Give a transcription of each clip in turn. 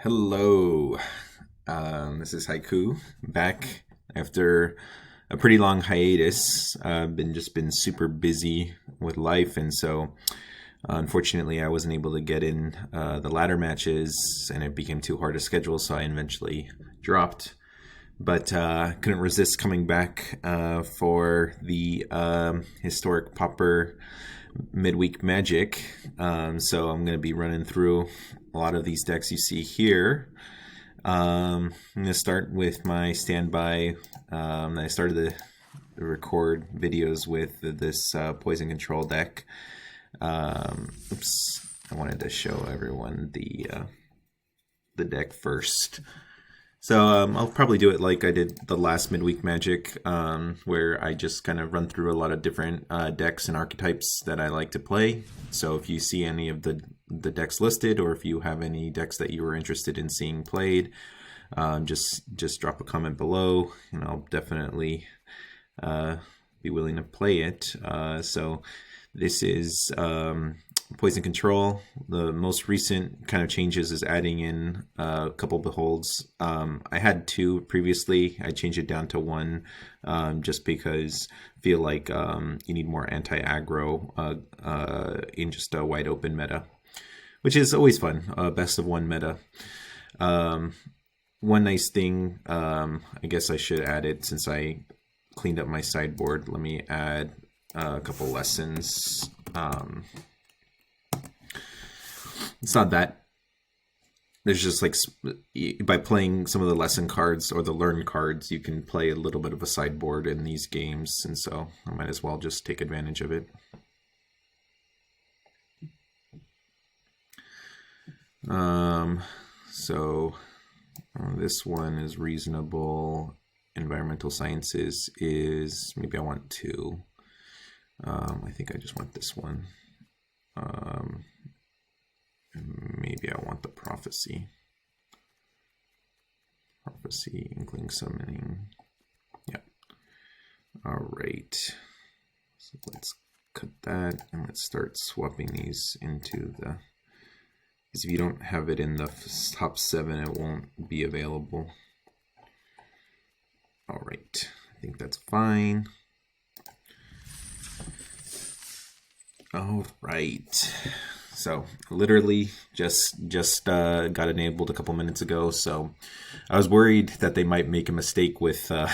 Hello, this is Haiku back after a pretty long hiatus. I've been super busy with life, and so unfortunately I wasn't able to get in the ladder matches, and it became too hard to schedule, so I eventually dropped. But couldn't resist coming back for the historic Pauper Midweek Magic. So I'm going to be running through a lot of these decks you see here. I'm going to start with my standby. I started the record videos with this Poison Control deck. Oops, I wanted to show everyone the deck first. So I'll probably do it like I did the last Midweek Magic, where I just kind of run through a lot of different decks and archetypes that I like to play. So if you see any of the decks listed, or if you have any decks that you were interested in seeing played, just drop a comment below, and I'll definitely be willing to play it. So this is Poison Control. The most recent kind of changes is adding in a couple beholds. I had two previously. I changed it down to one just because I feel like you need more anti-aggro in just a wide open meta, which is always fun. Best of one meta. One nice thing, I guess I should add it since I cleaned up my sideboard. Let me add a couple lessons. It's not that. There's just like, by playing some of the lesson cards or the learn cards, you can play a little bit of a sideboard in these games, and so I might as well just take advantage of it. So this one is reasonable. Environmental Sciences is, maybe I want two. I think I just want this one. Maybe I want the Prophecy. Inkling Summoning. Yeah. All right. So let's cut that, and let's start swapping these into the... Because if you don't have it in the top 7, it won't be available. All right. I think that's fine. All right. So literally just got enabled a couple minutes ago. So I was worried that they might make a mistake with the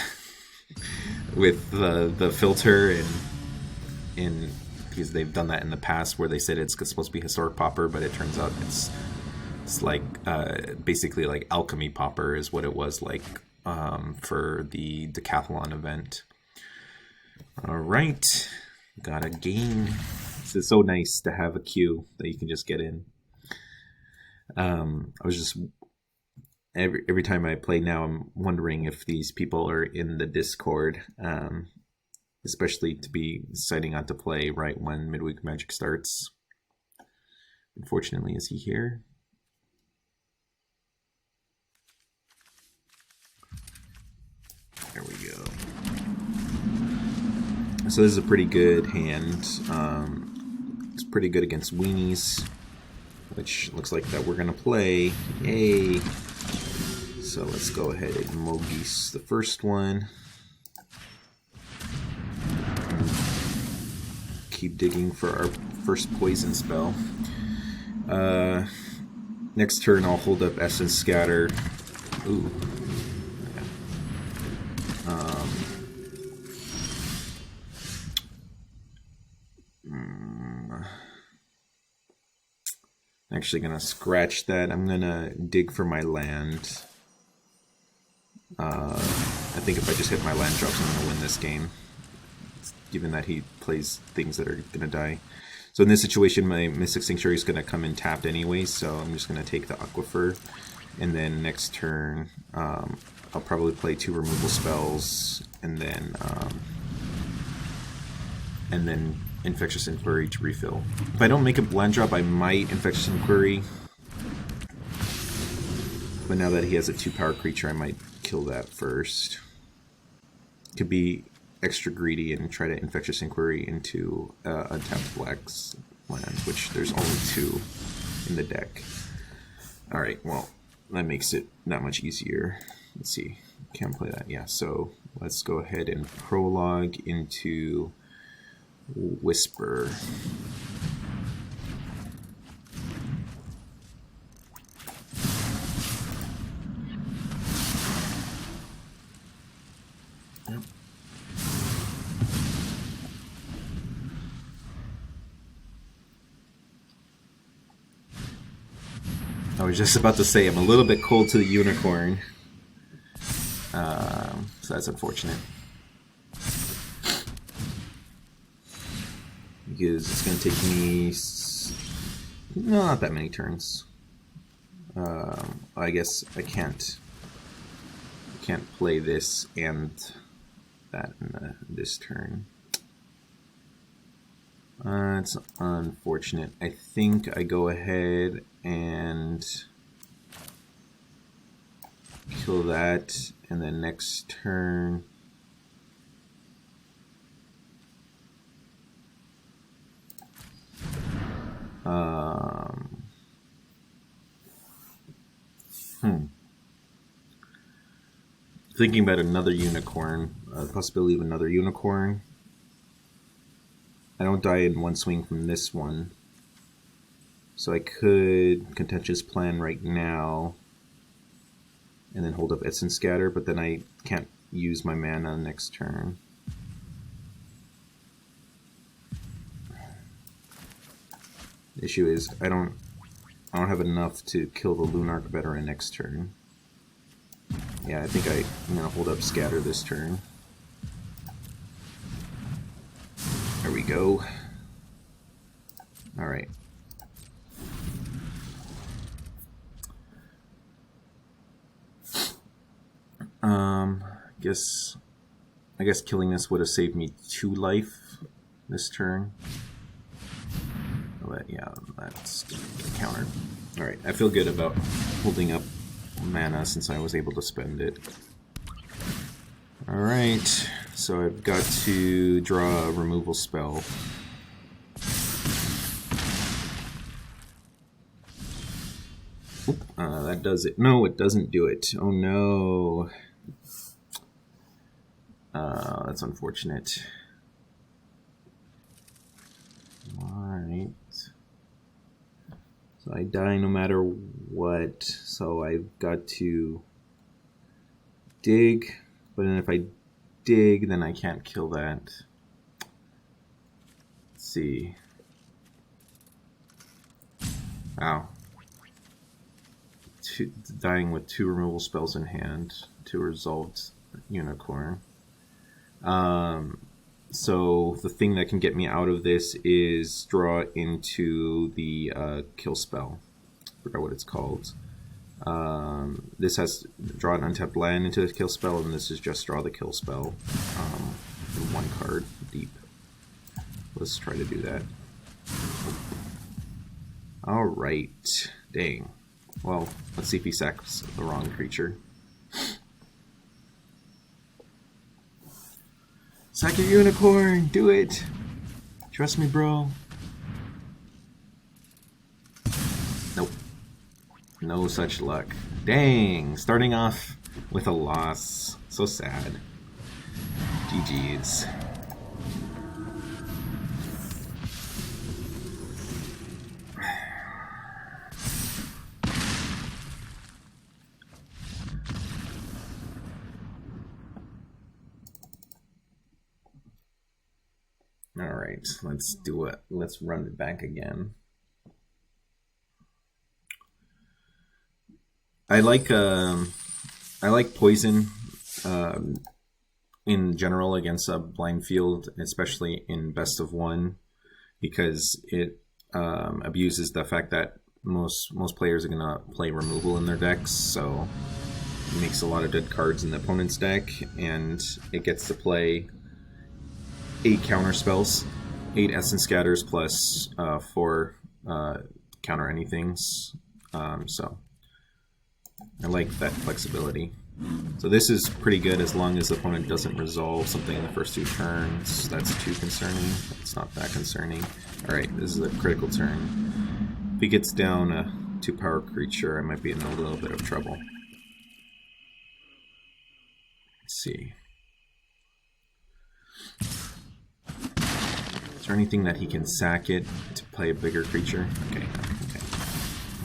filter and because they've done that in the past where they said it's supposed to be historic Pauper, but it turns out it's like basically like alchemy Pauper is what it was like for the decathlon event. All right, got a game. It's so nice to have a queue that you can just get in. I was just every time I play now, I'm wondering if these people are in the Discord, especially to be deciding on to play right when Midweek Magic starts. Unfortunately, is he here? There we go. So this is a pretty good hand. It's pretty good against weenies, which looks like that we're gonna play. Yay! So let's go ahead and Mogis the first one. Keep digging for our first poison spell. Next turn I'll hold up Essence Scatter. Ooh. Actually gonna scratch that. I'm gonna dig for my land. I think if I just hit my land drops, I'm gonna win this game, given that he plays things that are gonna die. So in this situation, my Mystic Sanctuary is gonna come in tapped anyway, so I'm just gonna take the Aquifer, and then next turn I'll probably play 2 removal spells, and then Infectious Inquiry to refill. If I don't make a land drop, I might Infectious Inquiry. But now that he has a 2-power creature, I might kill that first. Could be extra greedy and try to Infectious Inquiry into untapped land, which there's only 2 in the deck. Alright, well, that makes it that much easier. Let's see, can't play that. Yeah, so let's go ahead and prologue into Whisper. I was just about to say I'm a little bit cold to the unicorn, so that's unfortunate because it's going to take me not that many turns. I guess I can't play this and that in this turn. It's unfortunate. I think I go ahead and kill that, and then next turn thinking about another unicorn, the possibility of another unicorn. I don't die in one swing from this one, so I could Contentious Plan right now and then hold up Essence Scatter, but then I can't use my mana next turn. The issue is I don't have enough to kill the Lunarch Veteran next turn. Yeah, I think I'm gonna hold up Scatter this turn. There we go. All right. I guess killing this would have saved me 2 life this turn. But yeah, that's countered. All right, I feel good about holding up mana since I was able to spend it. All right, so I've got to draw a removal spell. Oop, that does it. No, it doesn't do it. Oh no. That's unfortunate. Alright. So I die no matter what. So I've got to dig. But then if I dig, then I can't kill that. Let's see. Wow. Dying with 2 removal spells in hand to resolve Unicorn. So the thing that can get me out of this is draw into the kill spell. I forgot what it's called. This has draw an untapped land into the kill spell, and this is just draw the kill spell. In 1 card deep. Let's try to do that. Alright. Dang. Well, let's see if he sacks the wrong creature. Sack your unicorn! Do it! Trust me, bro. Nope. No such luck. Dang! Starting off with a loss. So sad. GG's. Alright, let's do it. Let's run it back again. I like poison in general against a blind field, especially in best of 1, because it abuses the fact that most players are gonna play removal in their decks, so it makes a lot of dead cards in the opponent's deck, and it gets to play 8 counter spells, 8 Essence Scatters plus 4 counter anythings. So I like that flexibility. So this is pretty good as long as the opponent doesn't resolve something in the first 2 turns. That's too concerning. It's not that concerning. Alright, this is a critical turn. If he gets down 2-power creature, I might be in a little bit of trouble. Let's see. Is there anything that he can sack it to play a bigger creature? Okay.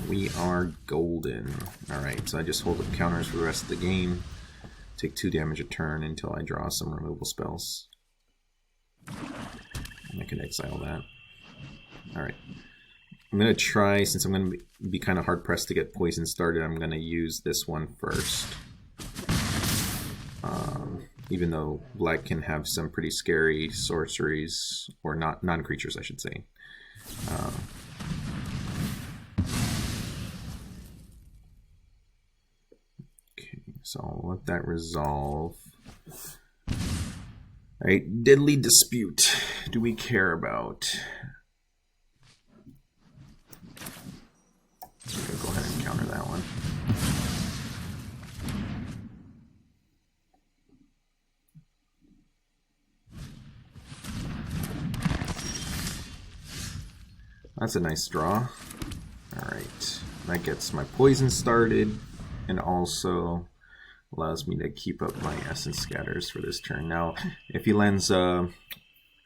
We are golden. Alright, so I just hold up counters for the rest of the game. Take 2 damage a turn until I draw some removal spells. And I can exile that. Alright. I'm going to try, since I'm going to be kind of hard-pressed to get poison started, I'm going to use this one first. Even though black can have some pretty scary sorceries, or non-creatures I should say. So I'll let that resolve. Alright, Deadly Dispute. Do we care about? So I'm going to go ahead and counter that one. That's a nice draw. Alright, that gets my poison started, and also allows me to keep up my Essence Scatters for this turn. Now, if he lands,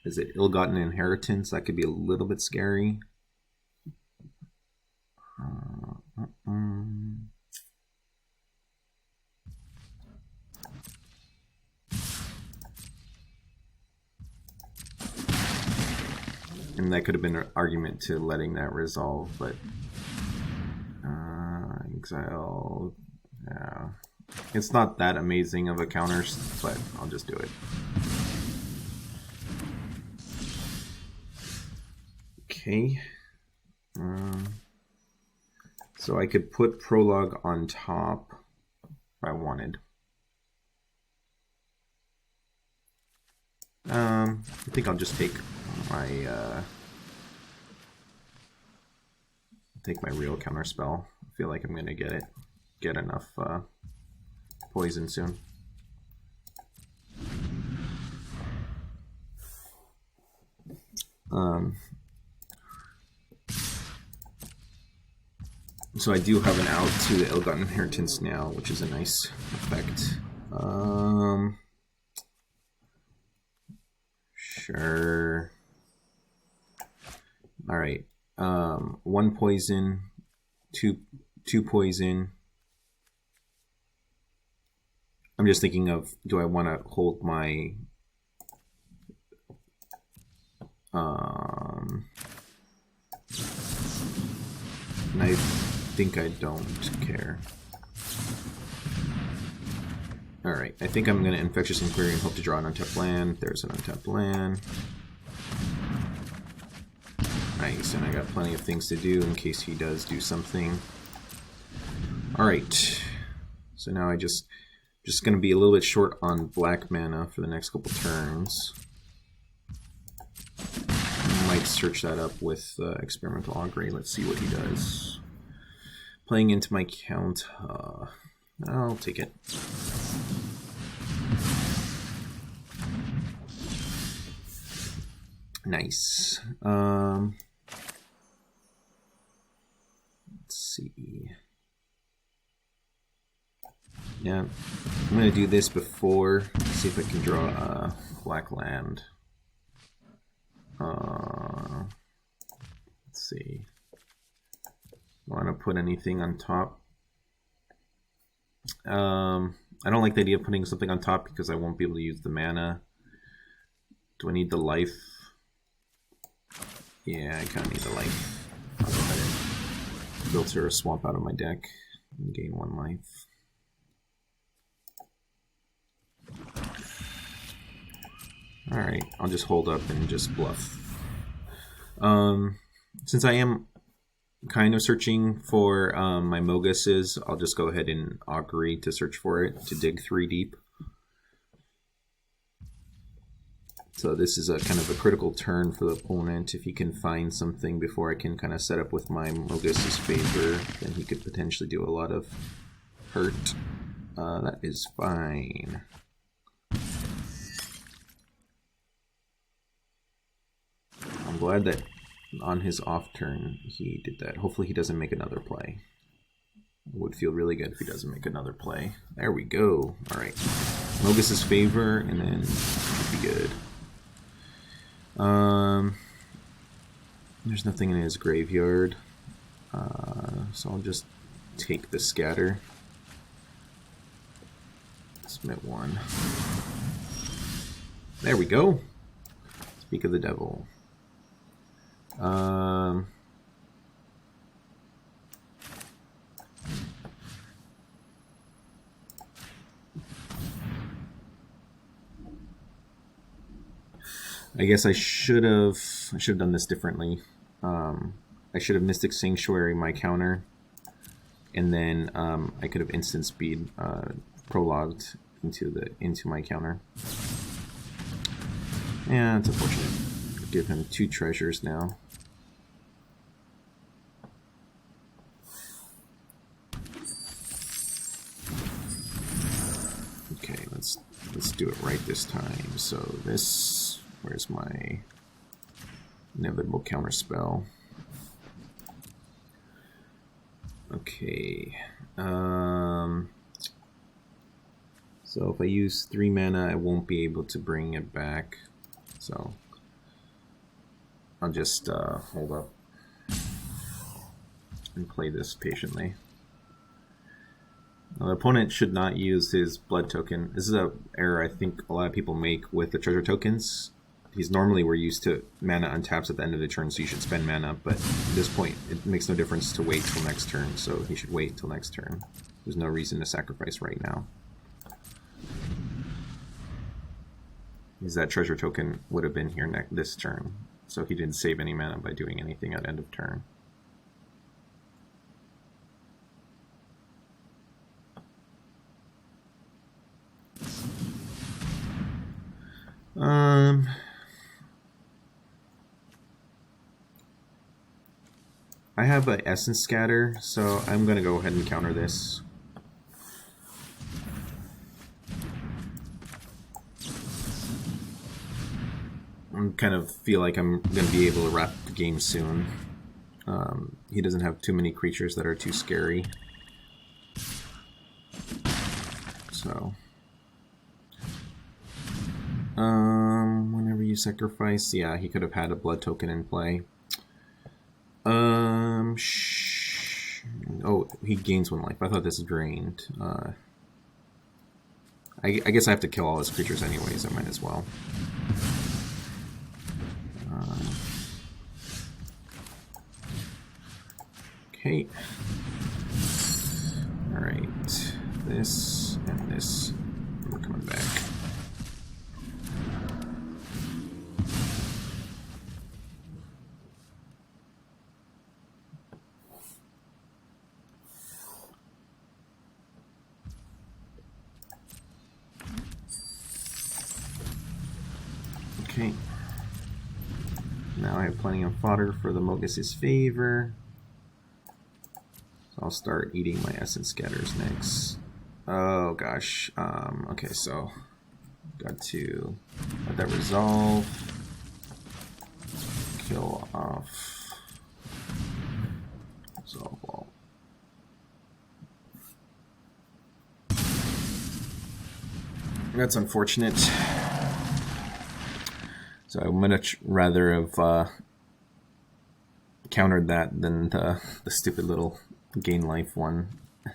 is it Ill-Gotten Inheritance? That could be a little bit scary. And that could have been an argument to letting that resolve, but exile, yeah. It's not that amazing of a counter, but I'll just do it. Okay. So I could put Prologue on top if I wanted. I think I'll just take my real counter spell. I feel like I'm gonna get enough poison soon. So I do have an out to the Ill-Gotten Inheritance now, which is a nice effect. Sure. Alright. 1 poison, 2 poison. I'm just thinking of, do I want to hold my and I think I don't care. Alright, I think I'm going to Infectious Inquiry and hope to draw an untapped land. There's an untapped land. Nice, and I got plenty of things to do in case he does do something. Alright, so now I just going to be a little bit short on black mana for the next couple turns. I might search that up with Experimental Augury. Let's see what he does. Playing into my count. I'll take it. Nice. Let's see. Yeah, I'm going to do this before, see if I can draw a black land. Let's see. Want to put anything on top? I don't like the idea of putting something on top because I won't be able to use the mana. Do I need the life? Yeah, I kind of need the life. I'll go ahead and filter a swamp out of my deck and gain 1 life. Alright, I'll just hold up and just bluff. Since I am kind of searching for my Mogises, I'll just go ahead and Augury to search for it, to dig 3 deep. So this is a kind of a critical turn for the opponent. If he can find something before I can kind of set up with my Mogis' favor, then he could potentially do a lot of hurt. That is fine. I'm glad that on his off turn he did that. Hopefully he doesn't make another play. It would feel really good if he doesn't make another play. There we go. Alright. Mogis' Favor, and then should be good. There's nothing in his graveyard. So I'll just take the Scatter. Submit 1. There we go. Speak of the Devil. I guess I should have done this differently. I should have Mystic Sanctuary my counter, and then I could have instant speed prologued into my counter. Yeah, it's unfortunate. Give him 2 treasures now. Okay, let's do it right this time. So this, where's my inevitable counter spell? Okay. So if I use 3 mana, I won't be able to bring it back. So I'll just hold up and play this patiently. Now, the opponent should not use his blood token. This is an error I think a lot of people make with the treasure tokens. Because normally we're used to mana untaps at the end of the turn, so you should spend mana, but at this point it makes no difference to wait till next turn, so he should wait till next turn. There's no reason to sacrifice right now. Because that treasure token would have been here this turn, so he didn't save any mana by doing anything at end of turn. I have an Essence Scatter, so I'm going to go ahead and counter this. I kind of feel like I'm going to be able to wrap the game soon. He doesn't have too many creatures that are too scary. So, whenever you sacrifice, yeah, he could have had a blood token in play. Oh, he gains 1 life. I thought this drained. I guess I have to kill all his creatures anyways. I might as well. Okay. Alright. This and this. We're coming back. Okay. Now I have plenty of fodder for the Mogis' Favor. So I'll start eating my Essence Scatters next. Oh gosh. Okay, so got to let that resolve. Kill off. Resolve all. That's unfortunate. So I would much rather have countered that than the stupid little gain life one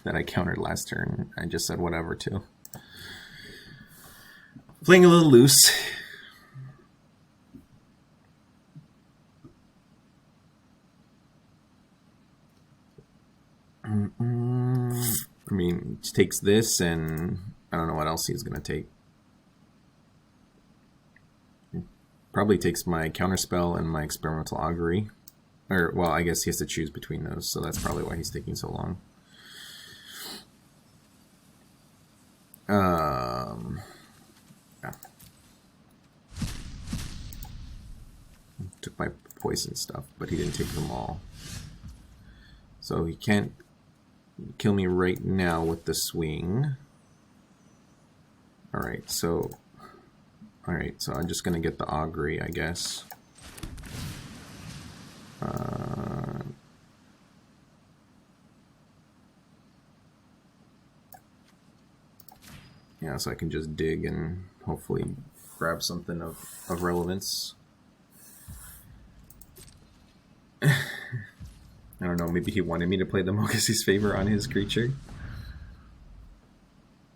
that I countered last turn. I just said whatever too. Playing a little loose. I mean, he takes this and I don't know what else he's going to take. Probably takes my Counterspell and my Experimental Augury. Or, well, I guess he has to choose between those, so that's probably why he's taking so long. Yeah. Took my poison stuff, but he didn't take them all. So he can't kill me right now with the swing. Alright, so I'm just gonna get the Augury, I guess. Yeah, so I can just dig and hopefully grab something of relevance. I don't know, maybe he wanted me to play the Mogis' Favor on his creature.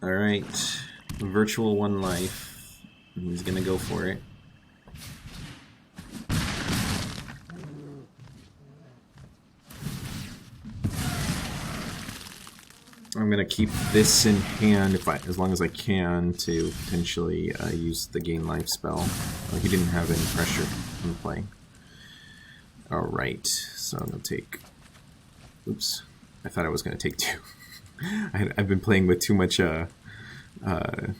Alright, virtual 1 life. He's gonna go for it. I'm gonna keep this in hand as long as I can to potentially use the gain life spell. He didn't have any pressure in play. Alright, so I'm gonna take... Oops, I thought I was gonna take 2. I've been playing with too much, yeah. I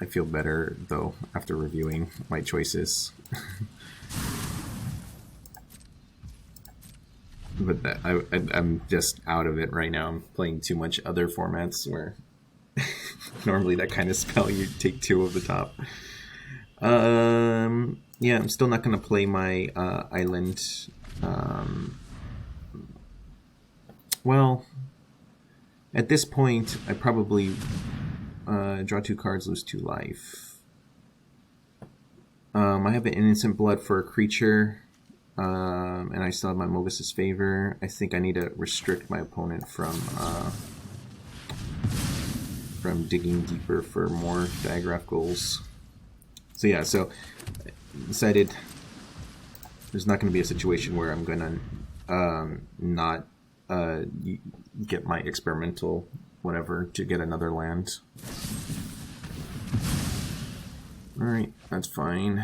feel better, though, after reviewing my choices. But I'm just out of it right now. I'm playing too much other formats where normally that kind of spell you take 2 of the top. Yeah, I'm still not going to play my island. Well, at this point, I probably draw 2 cards, lose 2 life. I have an Innocent Blood for a creature, and I still have my Mogis' Favor. I think I need to restrict my opponent from digging deeper for more diagraph goals. So yeah, so I decided there's not going to be a situation where I'm going to not get my experimental whatever to get another land. Alright, that's fine.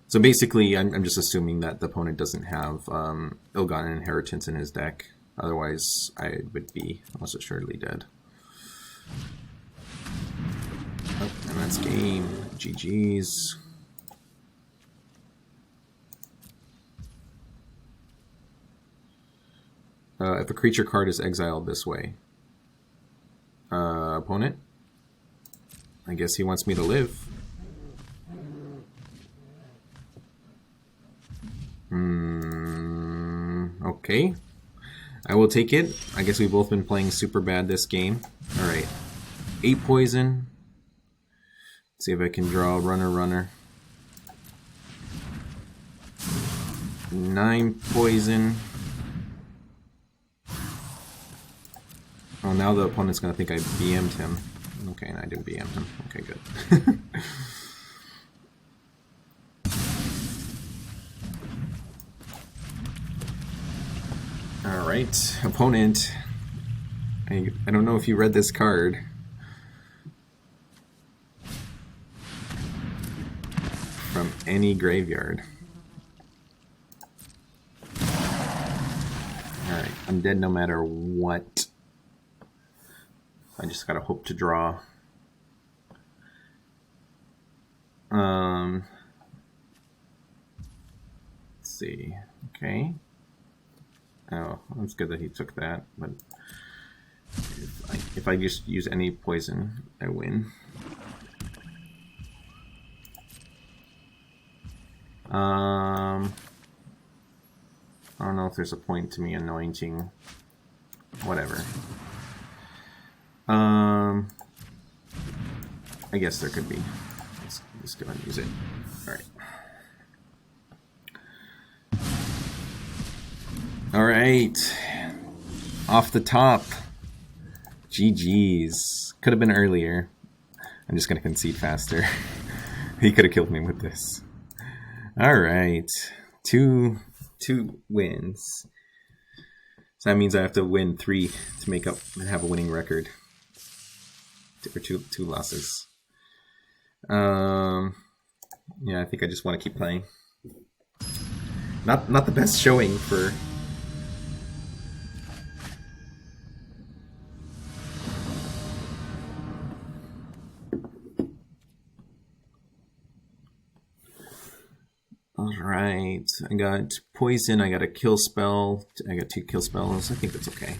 So basically, I'm just assuming that the opponent doesn't have Ill-Gotten Inheritance in his deck. Otherwise, I would be almost assuredly dead. Oh, and that's game. GG's. If a creature card is exiled this way, opponent, I guess he wants me to live. Okay. I will take it. I guess we've both been playing super bad this game. Alright. 8 poison. Let's see if I can draw a runner. 9 poison. Oh, now the opponent's going to think I BM'd him. Okay, and I didn't BM him. Okay, good. Alright, opponent. I don't know if you read this card. From any graveyard. Alright, I'm dead no matter what. I just gotta hope to draw. Let's see. Okay. Oh, that's good that he took that, but if I just use any poison, I win. I don't know if there's a point to me anointing. Whatever. I guess there could be. Let's just go and use it. Alright. Alright. Off the top. GG's. Could have been earlier. I'm just going to concede faster. He could have killed me with this. Alright. Two wins. So that means I have to win 3 to make up and have a winning record. Or two losses. Yeah, I think I just want to keep playing. Not the best showing for. Alright, I got poison, I got a kill spell, I got 2 kill spells. I think that's okay.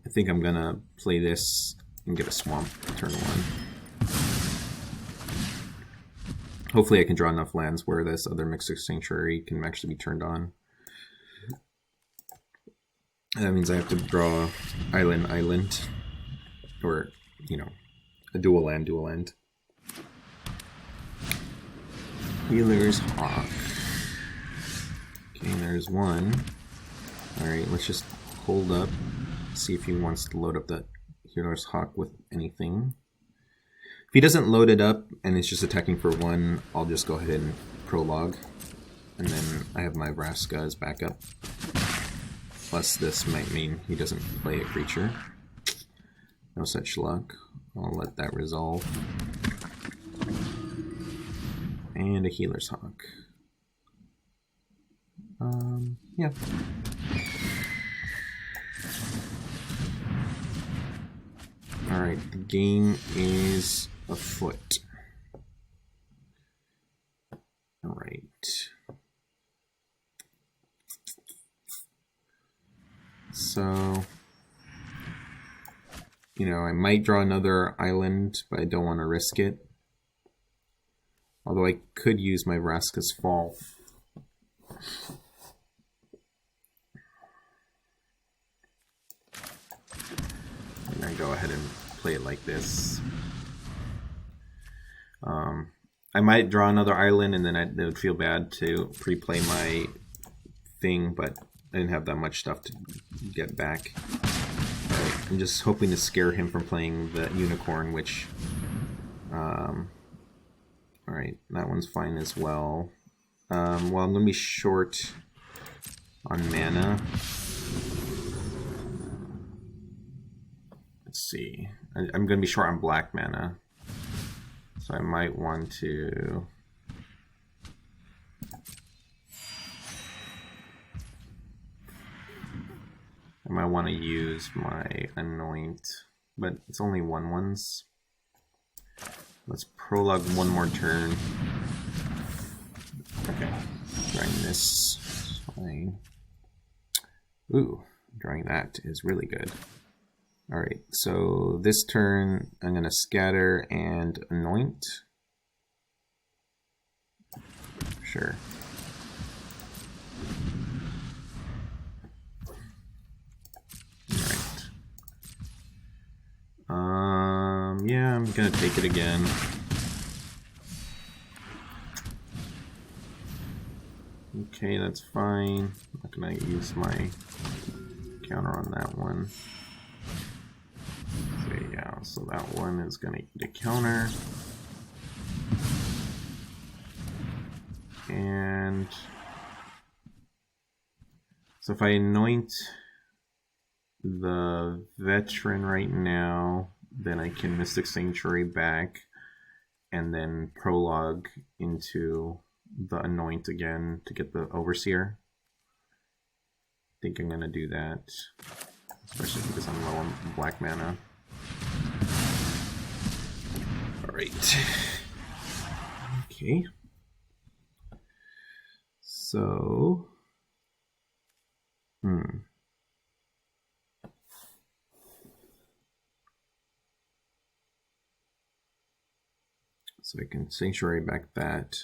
I think I'm gonna play this and get a swamp turn 1. Hopefully I can draw enough lands where this other Mystic Sanctuary can actually be turned on. That means I have to draw island, or, you know, a dual land. Healer's Hawk. Okay, there's one. Alright, let's just hold up, see if he wants to load up that Healer's Hawk with anything. If he doesn't load it up and it's just attacking for one, I'll just go ahead and Prologue. And then I have my Vraska as backup. Plus this might mean he doesn't play a creature. No such luck. I'll let that resolve. And a Healer's Hawk. Yeah. Alright, the game is afoot. Alright. So, you know, I might draw another island, but I don't want to risk it. Although I could use my Vraska's Fall. And I go ahead and play it like this. I might draw another island, and then it would feel bad to pre-play my thing, but I didn't have that much stuff to get back. Right, I'm just hoping to scare him from playing the Unicorn, which... Alright, that one's fine as well. Well, I'm going to be short on mana. Let's see. I'm going to be short on black mana. So I might want to... I might want to use my Anoint, but it's only 1/1s. Let's Prologue one more turn. Okay, drawing this. Fine. Ooh, drawing that is really good. Alright, so this turn I'm going to Scatter and Anoint. Sure. Alright. Yeah, I'm going to take it again. Okay, that's fine. I'm not going to use my counter on that one. Okay, yeah, so that one is going to get a counter. And so if I Anoint the Veteran right now, then I can Mystic Sanctuary back and then Prologue into the Anoint again to get the Overseer. I think I'm going to do that, especially because I'm low on black mana. Alright. Okay. So... So I can Sanctuary back that.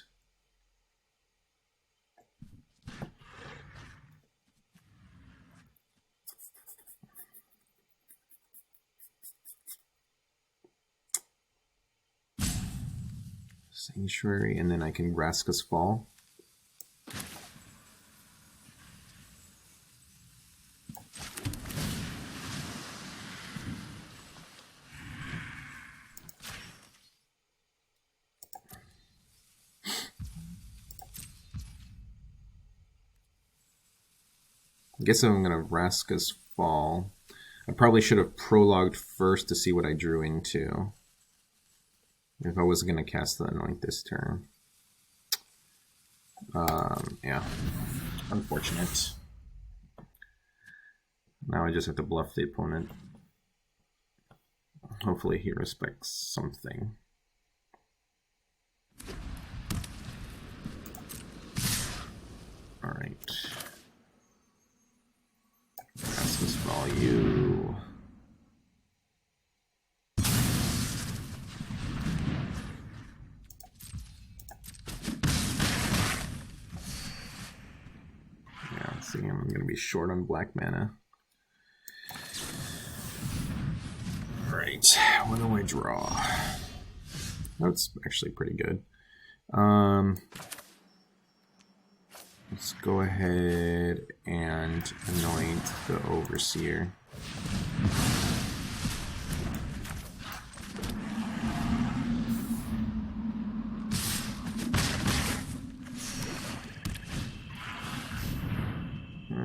Sanctuary, and then I can Vraska's Fall. I guess I'm going to Vraska's Fall. I probably should have Prologued first to see what I drew into. If I wasn't going to cast the Anoint this turn. Yeah. Unfortunate. Now I just have to bluff the opponent. Hopefully he respects something. Alright. Vraska's Value. See, I'm going to be short on black mana. Alright, what do I draw? That's actually pretty good. Let's go ahead and anoint the Overseer.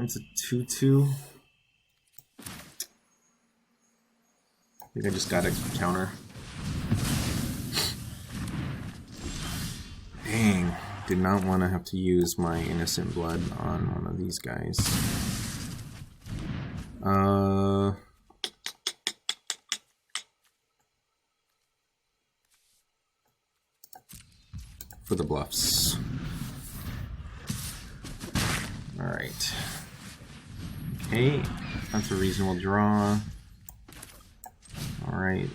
It's a 2/2. I think I just got a counter. Dang, did not want to have to use my Innocent Blood on one of these guys. For the bluffs. Alright. Okay, that's a reasonable draw. Alright.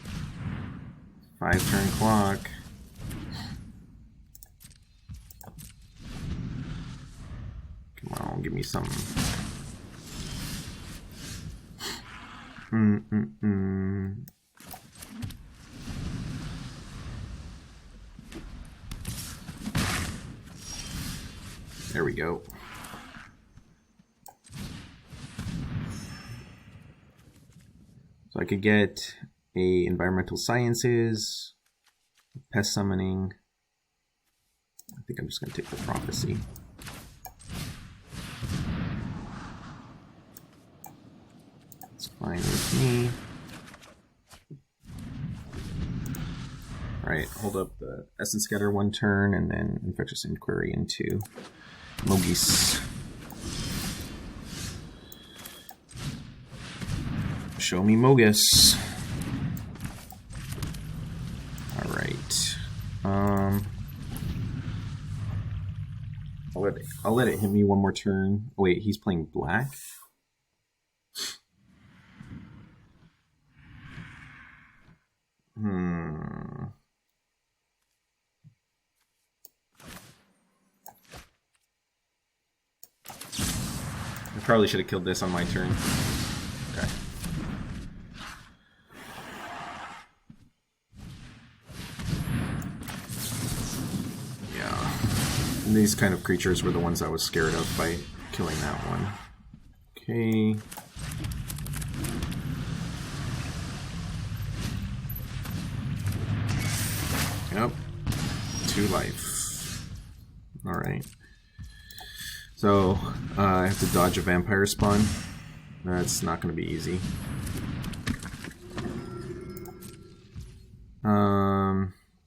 5-turn clock. Come on, give me something. There we go. So I could get a Environmental Sciences, Pest Summoning. I think I'm just going to take the Prophecy. It's fine with me. Alright, hold up the Essence Scatter 1 turn, and then Infectious Inquiry into Mogis. Show me Mogis. Alright. I'll let it hit me one more turn. Oh, wait, he's playing black? I probably should have killed this on my turn. Okay. Yeah. And these kind of creatures were the ones I was scared of by killing that one. Okay. Yep. 2 life. Alright. So, I have to dodge a vampire spawn. That's not going to be easy.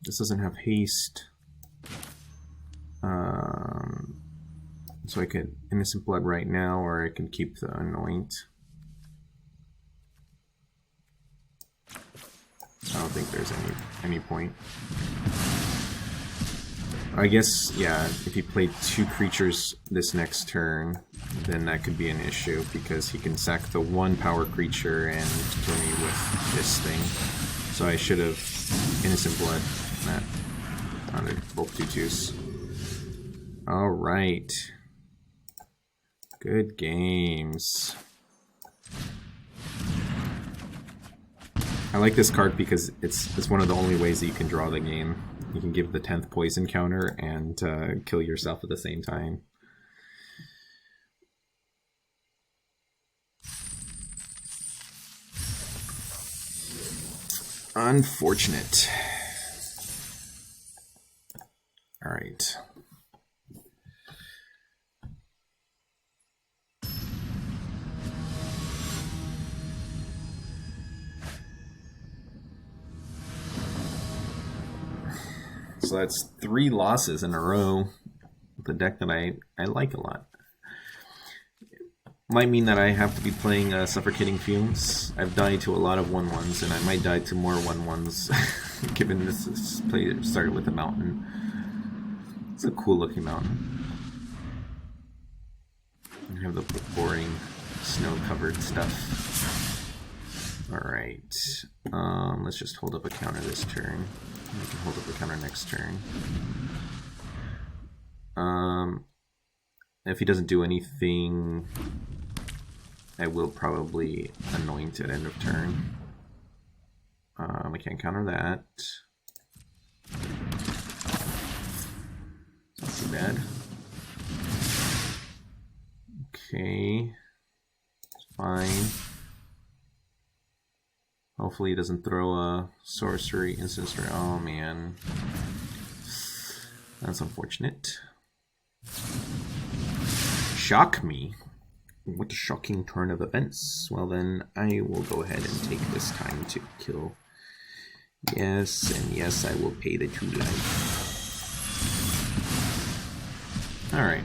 This doesn't have haste. So I could Innocent Blood right now, or I can keep the Anoint. I don't think there's any point. I guess, yeah, if he played 2 creatures this next turn, then that could be an issue, because he can sack the 1 power creature and kill me with this thing. So I should have Innocent Blood that on both 2/2s. Alright. Good games. I like this card because it's one of the only ways that you can draw the game. You can give the 10th poison counter and kill yourself at the same time. Unfortunate. Alright. So that's 3 losses in a row with a deck that I like a lot. Might mean that I have to be playing Suffocating Fumes. I've died to a lot of 1/1s, and I might die to more 1/1s, given this play started with a mountain. It's a cool looking mountain. You have the boring snow-covered stuff. Alright, let's just hold up a counter this turn. We can hold up the counter next turn. If he doesn't do anything, I will probably Anoint at end of turn. I can't counter that. Not too bad. Okay. It's fine. Hopefully he doesn't throw a sorcery, instant sorcery. Oh man. That's unfortunate. Shock me. What a shocking turn of events. Well then, I will go ahead and take this time to kill. Yes, and yes, I will pay the 2 life. Alright.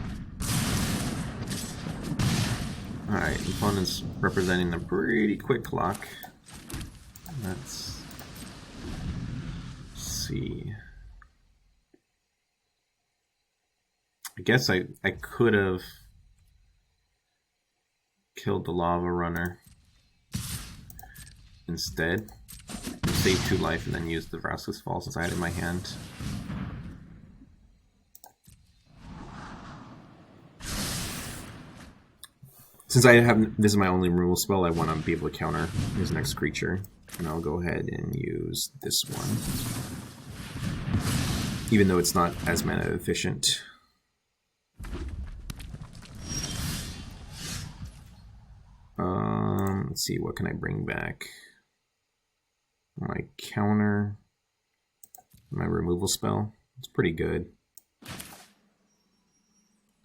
Alright, the opponent's representing a pretty quick clock. Let's see. I guess I could have killed the lava runner instead. Save 2 life and then use the Vraska's Fall since I had it in my hand. Since I have this is my only removal spell, I want to be able to counter his next creature. And I'll go ahead and use this one. Even though it's not as mana efficient. Let's see, what can I bring back? My counter, my removal spell. It's pretty good.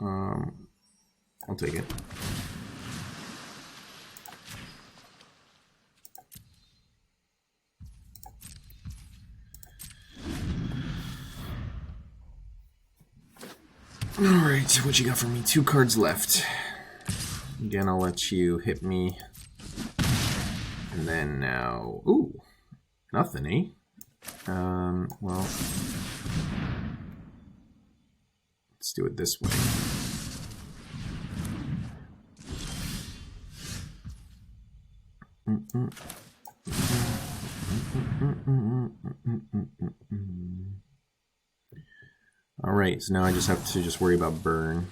I'll take it. Alright, what you got for me? 2 cards left. Again, I'll let you hit me. And then now... Ooh! Nothing, eh? Well... Let's do it this way. Alright, so now I just have to just worry about burn.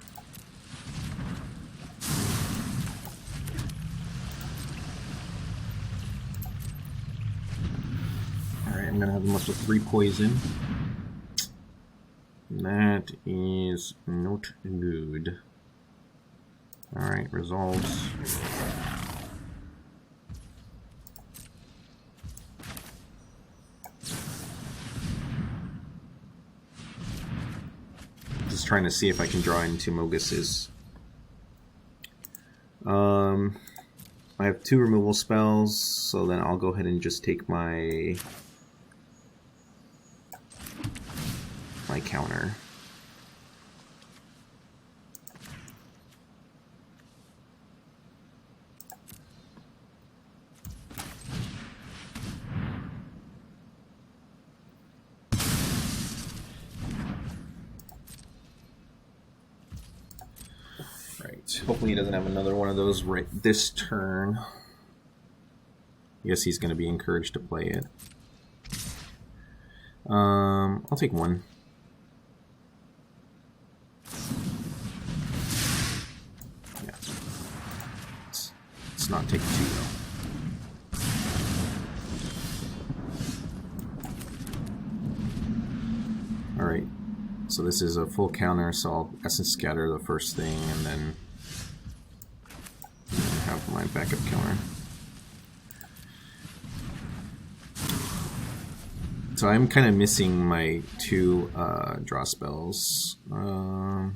Alright, I'm gonna have him up with 3 poison. That is not good. Alright, resolves. Just trying to see if I can draw into Mogis's. I have 2 removal spells, so then I'll go ahead and just take my counter. Right. Hopefully he doesn't have another one of those right this turn. I guess he's going to be encouraged to play it. I'll take 1. Yeah. Let's not take 2 though. Alright. So this is a full counter, so I'll Essence Scatter the first thing, and then have my backup counter. So I'm kind of missing my 2 draw spells. I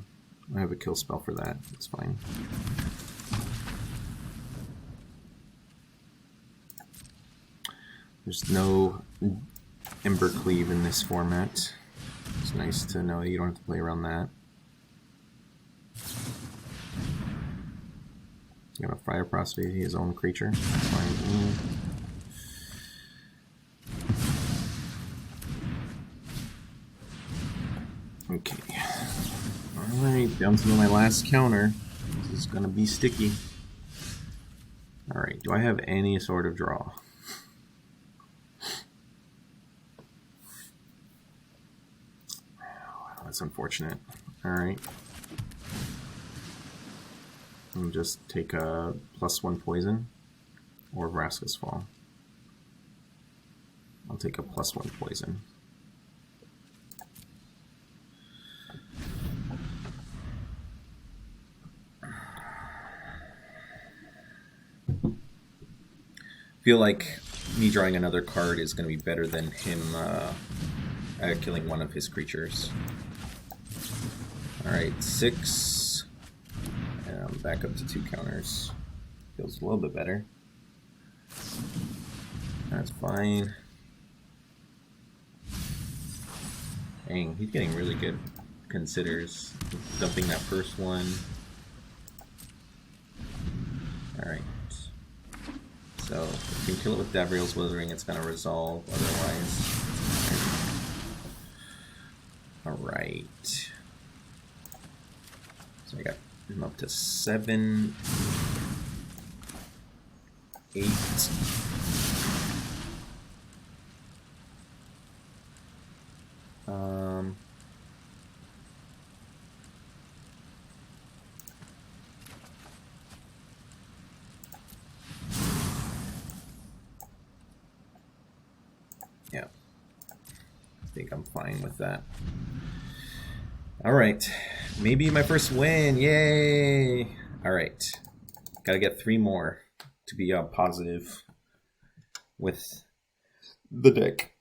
have a kill spell for that. It's fine. There's no Ember Cleave in this format. It's nice to know you don't have to play around that. He's gonna Fire Prostrate his own creature. That's fine. Okay. Alright, down to my last counter. This is gonna be sticky. Alright, do I have any sort of draw? That's unfortunate. Alright. I'll just take a +1 poison or Vraska's Fall. I'll take a +1 poison. Feel like me drawing another card is going to be better than him killing one of his creatures. Alright, 6. And I'm back up to 2 counters. Feels a little bit better. That's fine. Dang, he's getting really good considers. Dumping that first one. Alright. So, if you can kill it with Davriel's Withering, it's going to resolve otherwise. Alright. So I got him up to 7, 8. Yeah. I think I'm fine with that. Alright. Maybe my first win. Yay! Alright. Gotta get 3 more to be positive with the deck.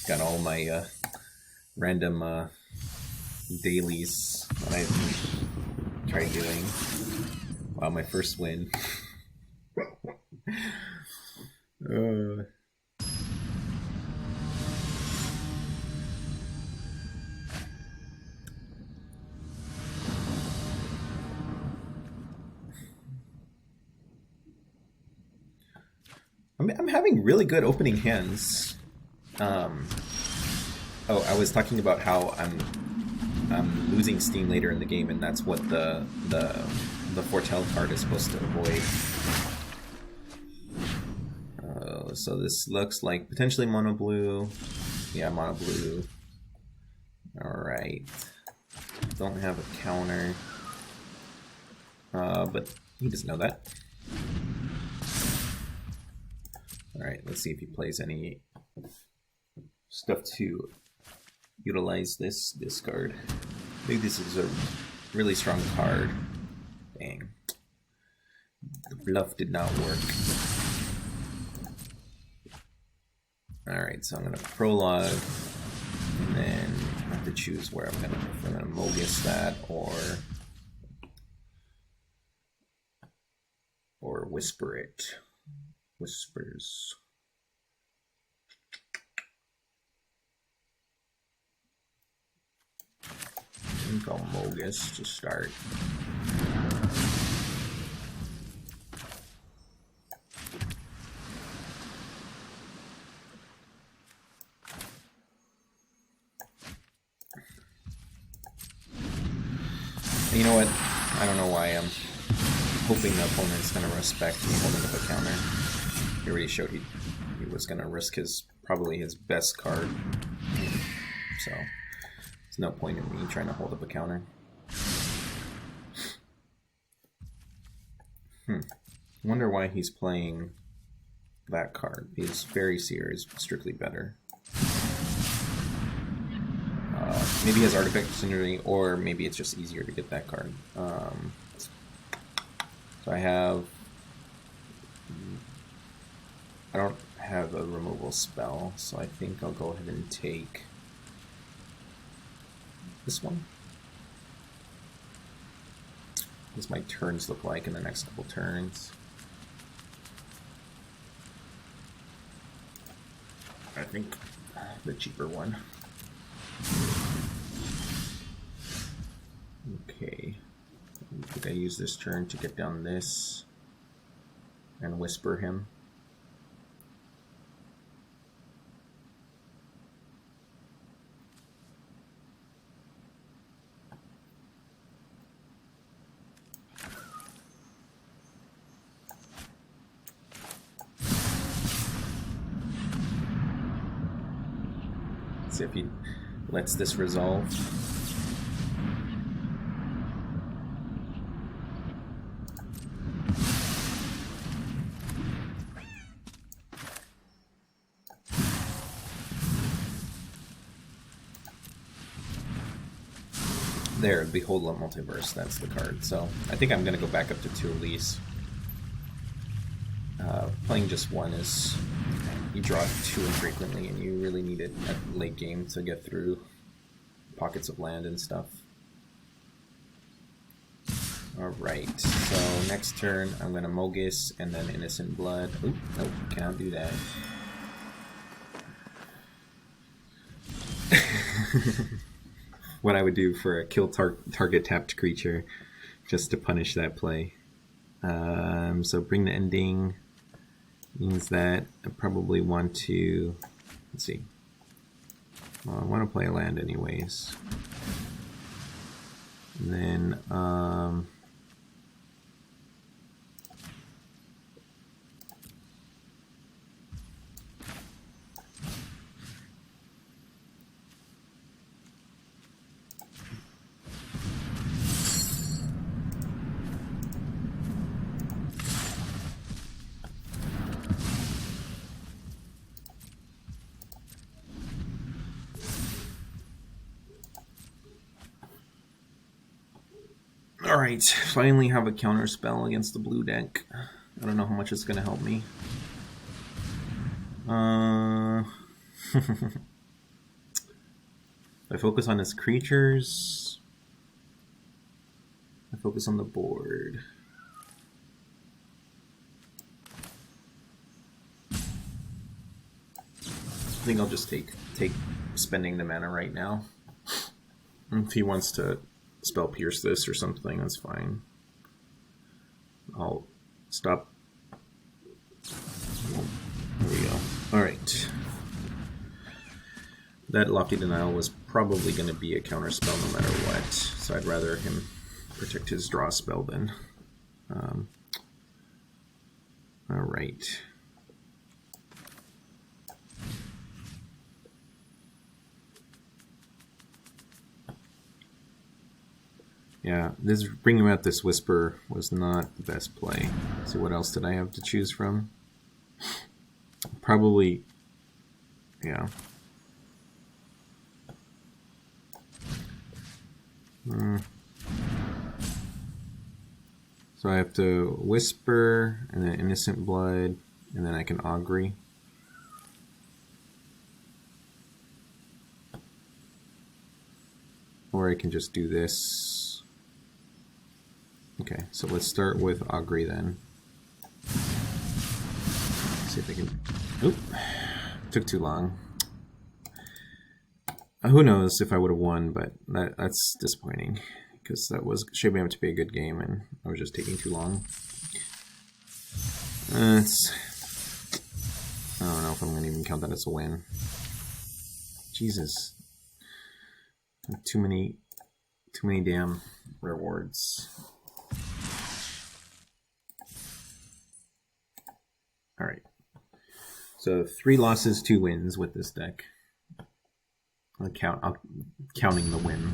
Got all my random dailies that I tried doing. Wow, my first win. I'm having really good opening hands. Oh, I was talking about how I'm losing steam later in the game, and that's what the foretell card is supposed to avoid. So this looks like potentially mono blue. Yeah, mono blue. Alright. Don't have a counter. But he doesn't know that. Alright, let's see if he plays any stuff to utilize this card. I think this is a really strong card. Dang. The bluff did not work. Alright, so I'm gonna prologue, and then I have to choose where I'm gonna Mogis that or whisper it. Whispers. I think I'll Mogis to start. You know what? I don't know why I'm hoping the opponent's going to respect me holding up a counter. He already showed he was going to risk probably his best card. So, there's no point in me trying to hold up a counter. Wonder why he's playing that card. His Fairy Seer is strictly better. Maybe he has Artifact Synergy, or maybe it's just easier to get that card. So I don't have a removal spell, so I think I'll go ahead and take this one. What does my turns look like in the next couple turns? I think the cheaper one. Okay. I think I use this turn to get down this and whisper him. See if he lets this resolve. There, Behold the Multiverse, that's the card. So I think I'm going to go back up to 2 release. Playing just 1 is, you draw 2 infrequently, and you really need it at late game to get through pockets of land and stuff. Alright, so next turn I'm going to Mogis and then Innocent Blood. Oop, nope, can't do that. What I would do for a kill target tapped creature, just to punish that play. So bring the ending means that I probably want to, let's see, well, I want to play a land anyways. And then alright, finally have a counter spell against the blue deck. I don't know how much it's going to help me. I focus on his creatures. I focus on the board. I think I'll just take spending the mana right now. If he wants to spell pierce this or something, that's fine. I'll stop. There we go. Alright. That Lofty Denial was probably going to be a counter spell no matter what, so I'd rather him protect his draw spell then. Alright. Yeah, this bringing out this Whisper was not the best play. So what else did I have to choose from? Probably, yeah. So I have to Whisper, and then Innocent Blood, and then I can Augury. Or I can just do this. Okay, so let's start with Augury then. See if I can... Oop! Took too long. Who knows if I would have won, but that's disappointing. Because that was shaping up to be a good game, and I was just taking too long. I don't know if I'm going to even count that as a win. Jesus. Too many damn rewards. Alright. So 3 losses, 2 wins with this deck. I'm counting the win.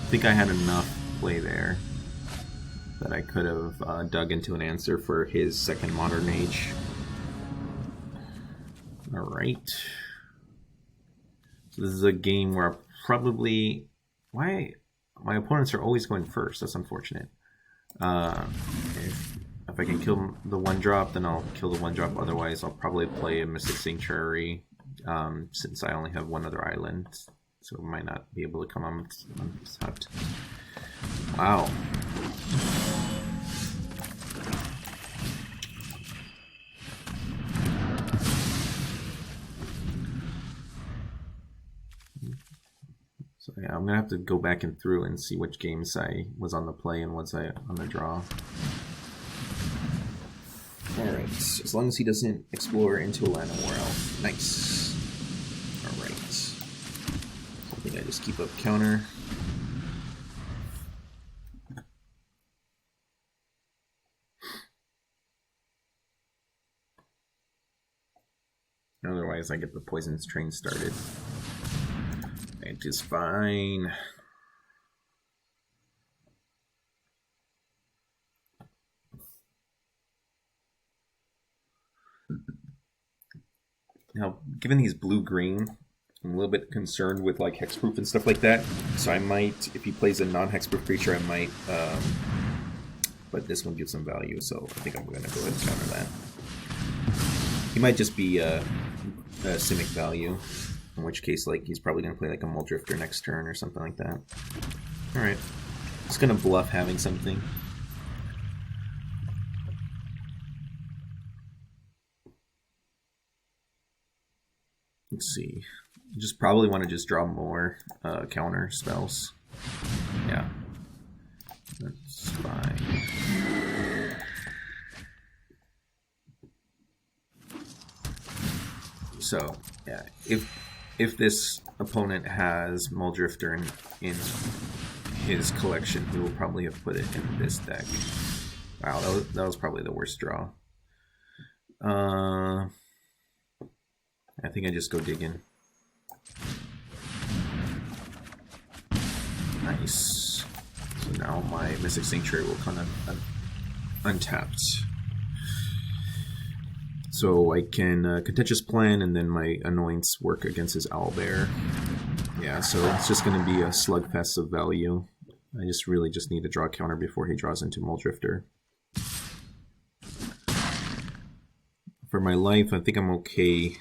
I think I had enough play there that I could have dug into an answer for his second Modern Age. Alright. So this is a game where I probably... Why? My opponents are always going first. That's unfortunate. If I can kill the 1-drop, then I'll kill the 1-drop. Otherwise, I'll probably play a Mystic Sanctuary, since I only have 1 other island. So I might not be able to come on untapped. Wow. So yeah, I'm gonna have to go back and through and see which games I was on the play and was I on the draw. Alright, as long as he doesn't explore into a land of War Elf. Nice. Alright. I think I just keep up counter. Otherwise I get the Poisonous Train started. It is fine. Now, given he's blue-green, I'm a little bit concerned with like hexproof and stuff like that. So I might, if he plays a non-hexproof creature, I might. But this one gives some value, so I think I'm going to go ahead and counter that. He might just be a Simic value, in which case, like, he's probably going to play like a Muldrifter next turn or something like that. All right, just going to bluff having something. Let's see. You just probably want to just draw more counter spells. Yeah. That's fine. So, yeah, if this opponent has Muldrifter in his collection, he will probably have put it in this deck. Wow, that was probably the worst draw. I think I just go digging. Nice. So now my Mystic Sanctuary will kind of untapped. So I can Contentious Plan, and then my Anoints work against his Owlbear. Yeah, so it's just going to be a slugfest of value. I really just need to draw a counter before he draws into Muldrifter. For my life, I think I'm okay.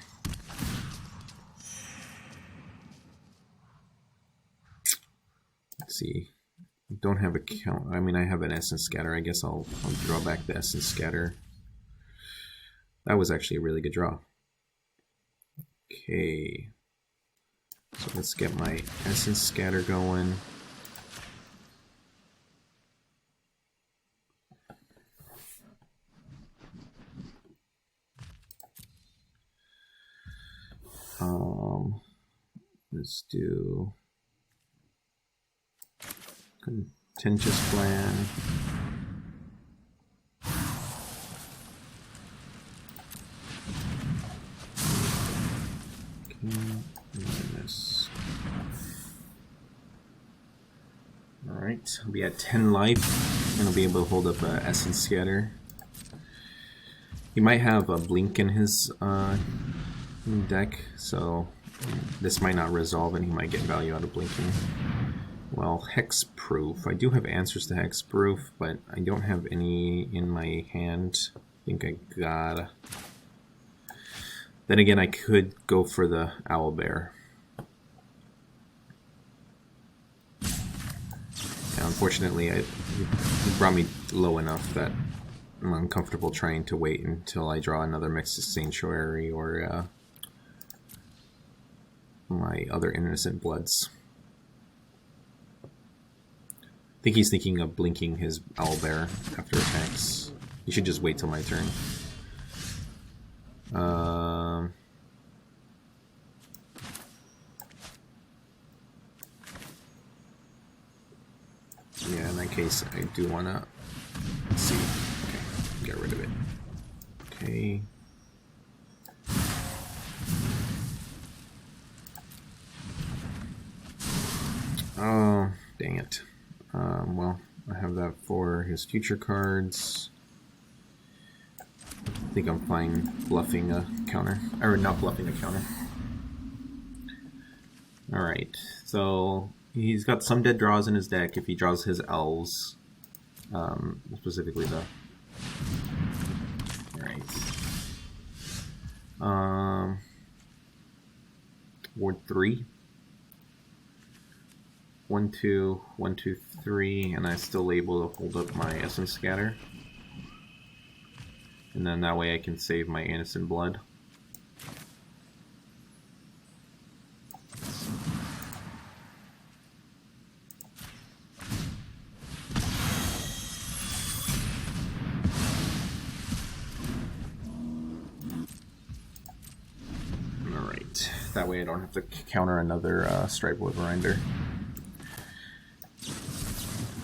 Let's see. I don't have a count. I mean, I have an Essence Scatter. I guess I'll draw back the Essence Scatter. That was actually a really good draw. Okay. So let's get my Essence Scatter going. Let's do Contentious Plan. Alright, I'll be at 10 life, and I'll be able to hold up Essence Scatter. He might have a Blink in his deck, so this might not resolve and he might get value out of Blinking. Well, Hexproof. I do have answers to Hexproof, but I don't have any in my hand. I think I gotta... Then again, I could go for the Owlbear. Now, unfortunately, it brought me low enough that I'm uncomfortable trying to wait until I draw another Mystic Sanctuary or my other Innocent Bloods. I think he's thinking of blinking his Owlbear after attacks. You should just wait till my turn. Yeah, in that case, I do want to see. Okay, get rid of it. Okay. Oh, dang it. Well, I have that for his future cards. I think I'm fine bluffing a counter, or not bluffing a counter. Alright, so he's got some dead draws in his deck if he draws his elves. Specifically the... Alright. Ward 3. 1, 2, 1, 2, 3, and I'm still able to hold up my Essence Scatter. And then that way I can save my Innocent Blood. Alright, that way I don't have to counter another Stripewood Grinder.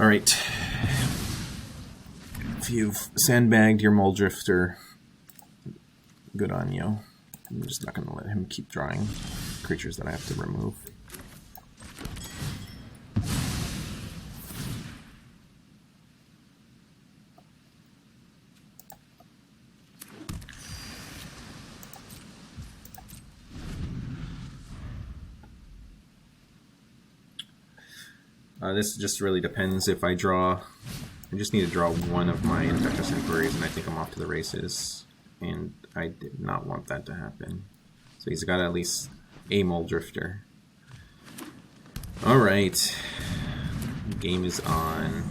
Alright. If you've sandbagged your Muldrifter, good on you. I'm just not going to let him keep drawing creatures that I have to remove. This just really depends if I draw. I just need to draw one of my Infectious Inquiries, and I think I'm off to the races. And I did not want that to happen. So he's got at least a Mole Drifter. Alright. Game is on.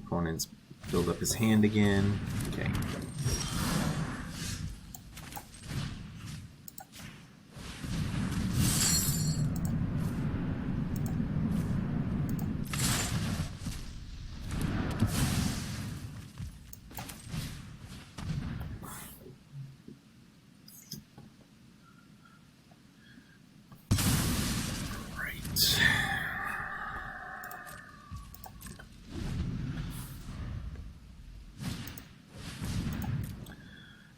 Opponents build up his hand again. Okay.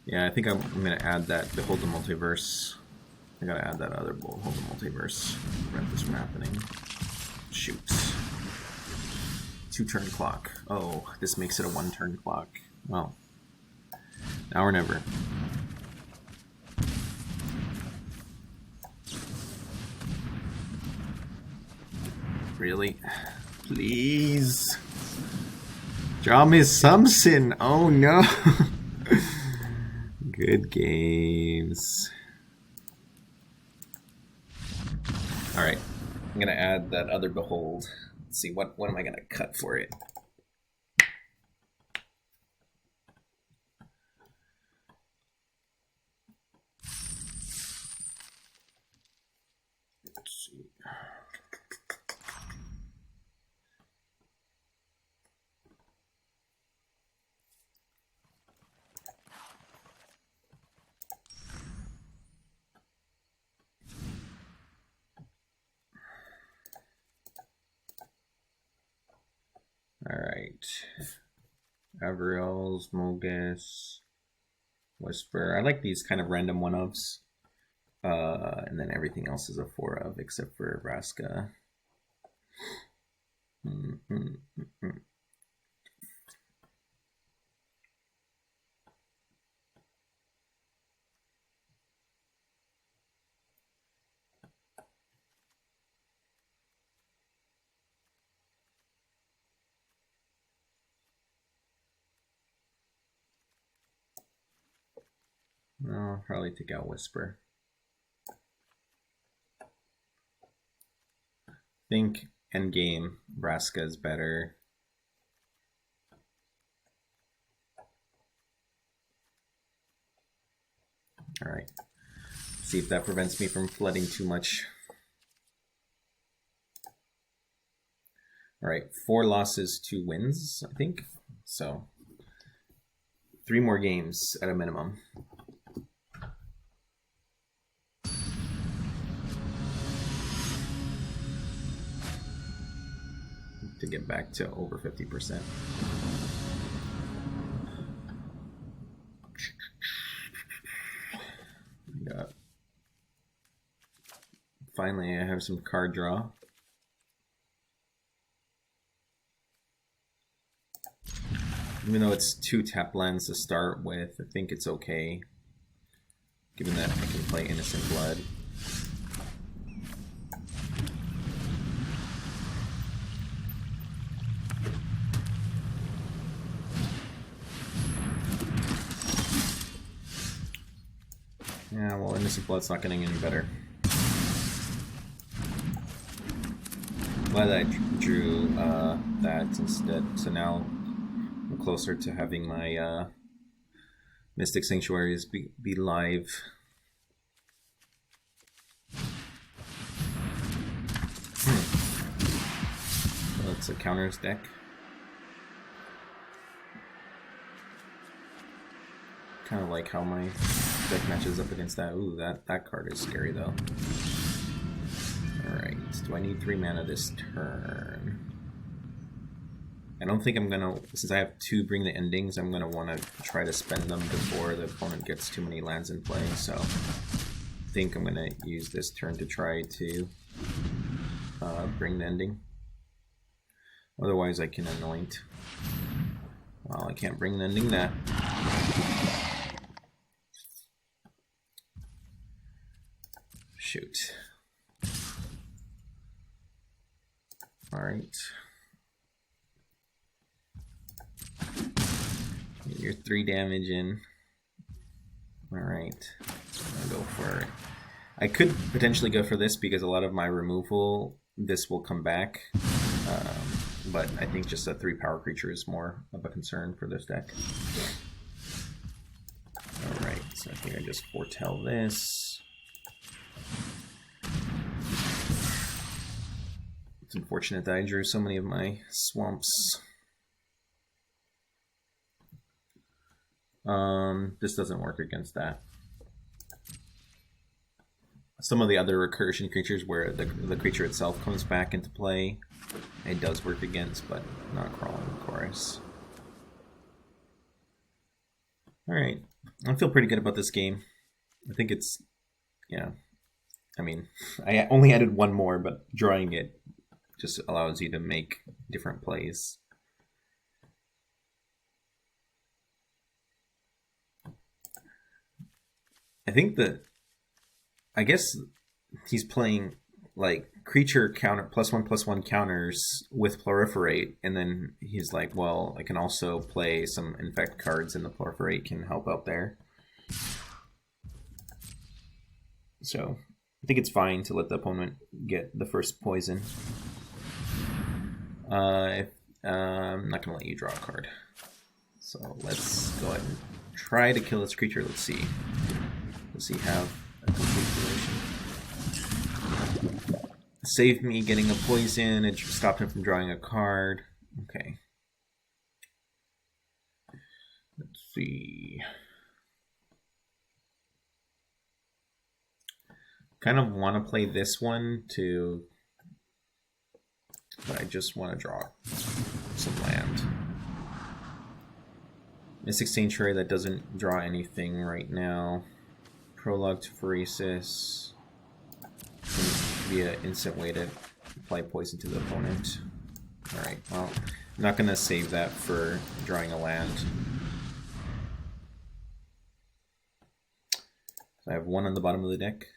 Yeah, I think I'm going to add that Behold the Multiverse. I gotta add that other Behold the Multiverse to prevent this from happening. Shoot. 2-turn clock. Oh, this makes it a 1-turn clock. Well, now or never. Really? Please. Draw me something. Oh no. Good games. Alright. I'm gonna add that other Behold. Let's see, what am I gonna cut for it? Let's see. Alright. Davriel's, Mogis, Whisper. I like these kind of random one-ofs. And then everything else is a 4-of except for Vraska. No, I'll probably take out Whisper. I think endgame Vraska is better. Alright. See if that prevents me from flooding too much. Alright, 4 losses, 2 wins, I think. So 3 more games at a minimum. To get back to over 50%. Finally, I have some card draw. Even though it's 2 tap lands to start with, I think it's okay. Given that I can play Innocent Blood. Yeah, well, Innocent Blood's not getting any better. Glad I drew that instead, so now I'm closer to having my Mystic Sanctuaries be live. So it's a counters deck. Kind of like how my deck matches up against that. Ooh, that card is scary though. Alright, do I need 3 mana this turn? I don't think I'm gonna, since I have 2 Bring the Endings, I'm gonna want to try to spend them before the opponent gets too many lands in play, so I think I'm gonna use this turn to try to bring the ending. Otherwise I can Anoint. Well, I can't bring the ending that. Shoot. Alright. Get your 3 damage in. Alright. I'll go for it. I could potentially go for this because a lot of my removal, this will come back. But I think just a 3 power creature is more of a concern for this deck. Alright, so I think I just foretell this. It's unfortunate that I drew so many of my swamps. This doesn't work against that. Some of the other recursion creatures where the creature itself comes back into play, it does work against, but not Crawling, of course. Alright, I feel pretty good about this game. I think it's, yeah, I mean, I only added 1 more, but drawing it just allows you to make different plays. I think that, I guess he's playing like creature counter +1/+1 counters with proliferate, and then he's like, well, I can also play some infect cards, and the proliferate can help out there. So I think it's fine to let the opponent get the first poison. I'm not gonna let you draw a card. So let's go ahead and try to kill this creature. Let's see. Does he have a complete duration? Saved me getting a poison. It stopped him from drawing a card. Okay. Let's see. Kind of want to play this one to, but I just want to draw some land. Mystic Sanctuary that doesn't draw anything right now. Prologue to Phyresis. Can be an instant way to apply poison to the opponent. Alright, well, I'm not going to save that for drawing a land. So I have 1 on the bottom of the deck.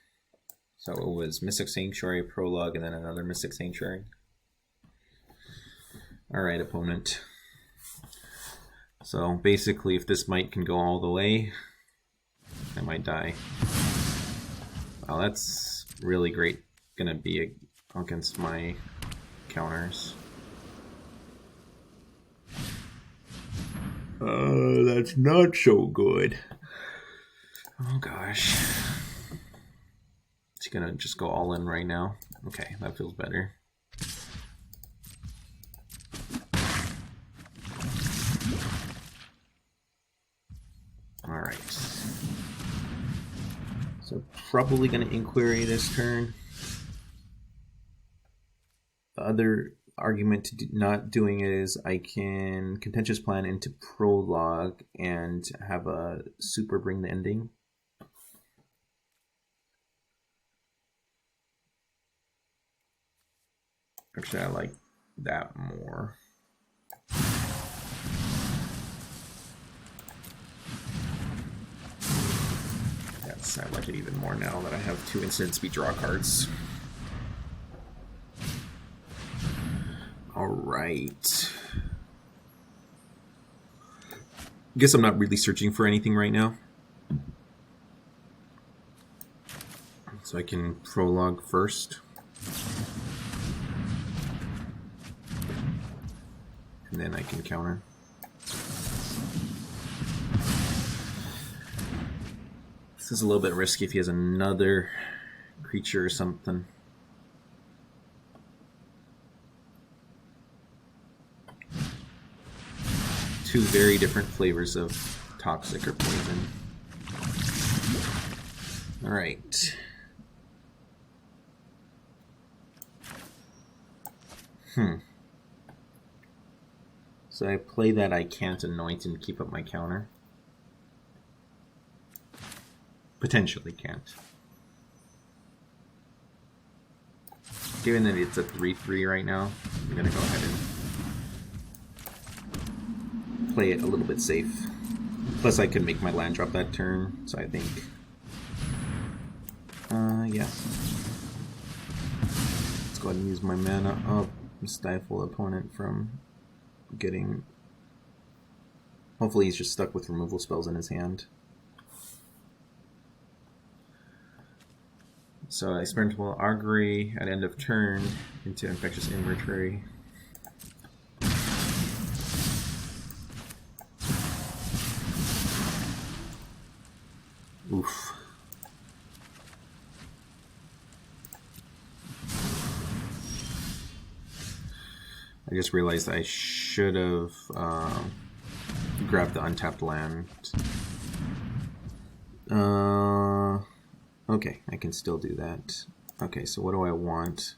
So it was Mystic Sanctuary, Prologue, and then another Mystic Sanctuary. Alright, opponent. So basically, if this might can go all the way, I might die. Wow, that's really great. Gonna be against my counters. That's not so good. Oh gosh. Is he gonna just go all in right now? Okay, that feels better. Alright. So probably going to Inquiry this turn. The other argument to not doing it is I can Contentious Plan into Prologue and have a super bring the ending. Actually, I like that more. Yes, I like it even more now that I have 2 instant speed draw cards. Alright. Guess I'm not really searching for anything right now. So I can Prologue first. And then I can counter. This is a little bit risky if he has another creature or something. Two very different flavors of toxic or poison. Alright. So I play that I can't Anoint and keep up my counter. Potentially can't. Given that it's a 3/3 right now, I'm gonna go ahead and play it a little bit safe. Plus I can make my land drop that turn, so I think yeah. Let's go ahead and use my mana up. stifle opponent from getting... Hopefully he's just stuck with removal spells in his hand. So Experimental Augury at end of turn into Infectious Inquiry. Oof. I just realized I should have grabbed the untapped land. Okay, I can still do that. Okay, so what do I want?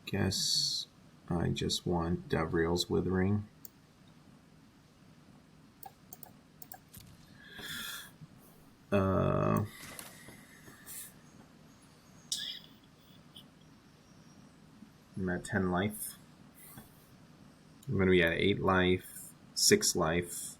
Guess I just want Davriel's Withering. I'm at 10 life. I'm going to be at 8 life, 6 life.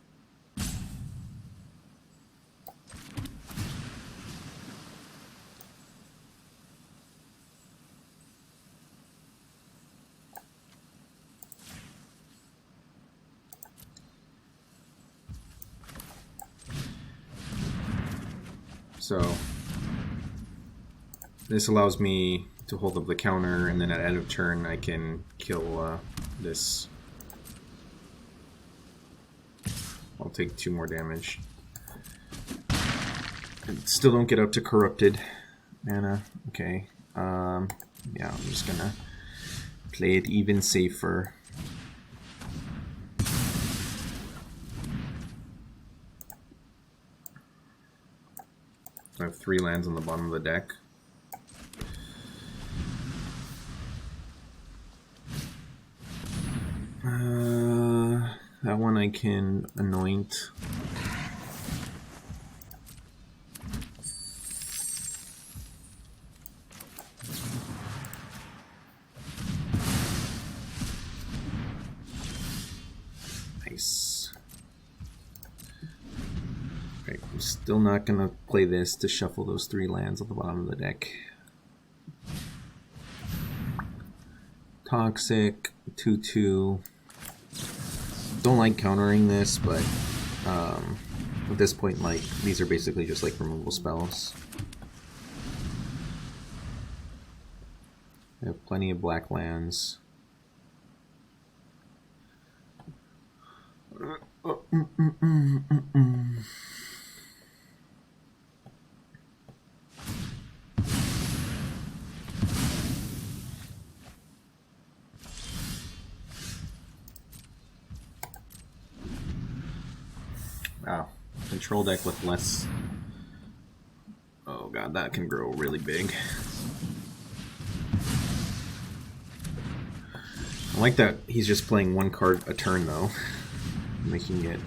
So this allows me to hold up the counter, and then at end of turn I can kill this. I'll take 2 more damage. Still don't get up to corrupted mana. Okay. Yeah, I'm just gonna play it even safer. I have 3 lands on the bottom of the deck. That one I can anoint. Nice. Right, I'm still not gonna play this to shuffle those 3 lands at the bottom of the deck. Toxic, 2/2. Don't like countering this, but at this point, like, these are basically just like removal spells. I have plenty of black lands. Wow, control deck with less... Oh god, that can grow really big. I like that he's just playing 1 card a turn though, making it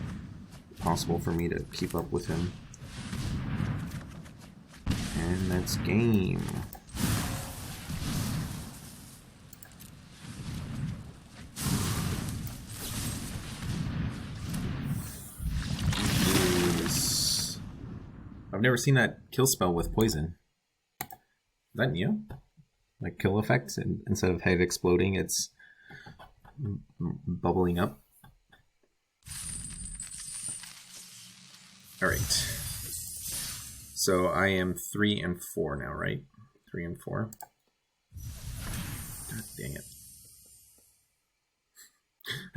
possible for me to keep up with him. And that's game. I've never seen that kill spell with poison. Is that new? Like kill effects, and instead of head exploding, it's bubbling up. All right. So I am 3 and 4 now, right? 3 and 4. God dang it!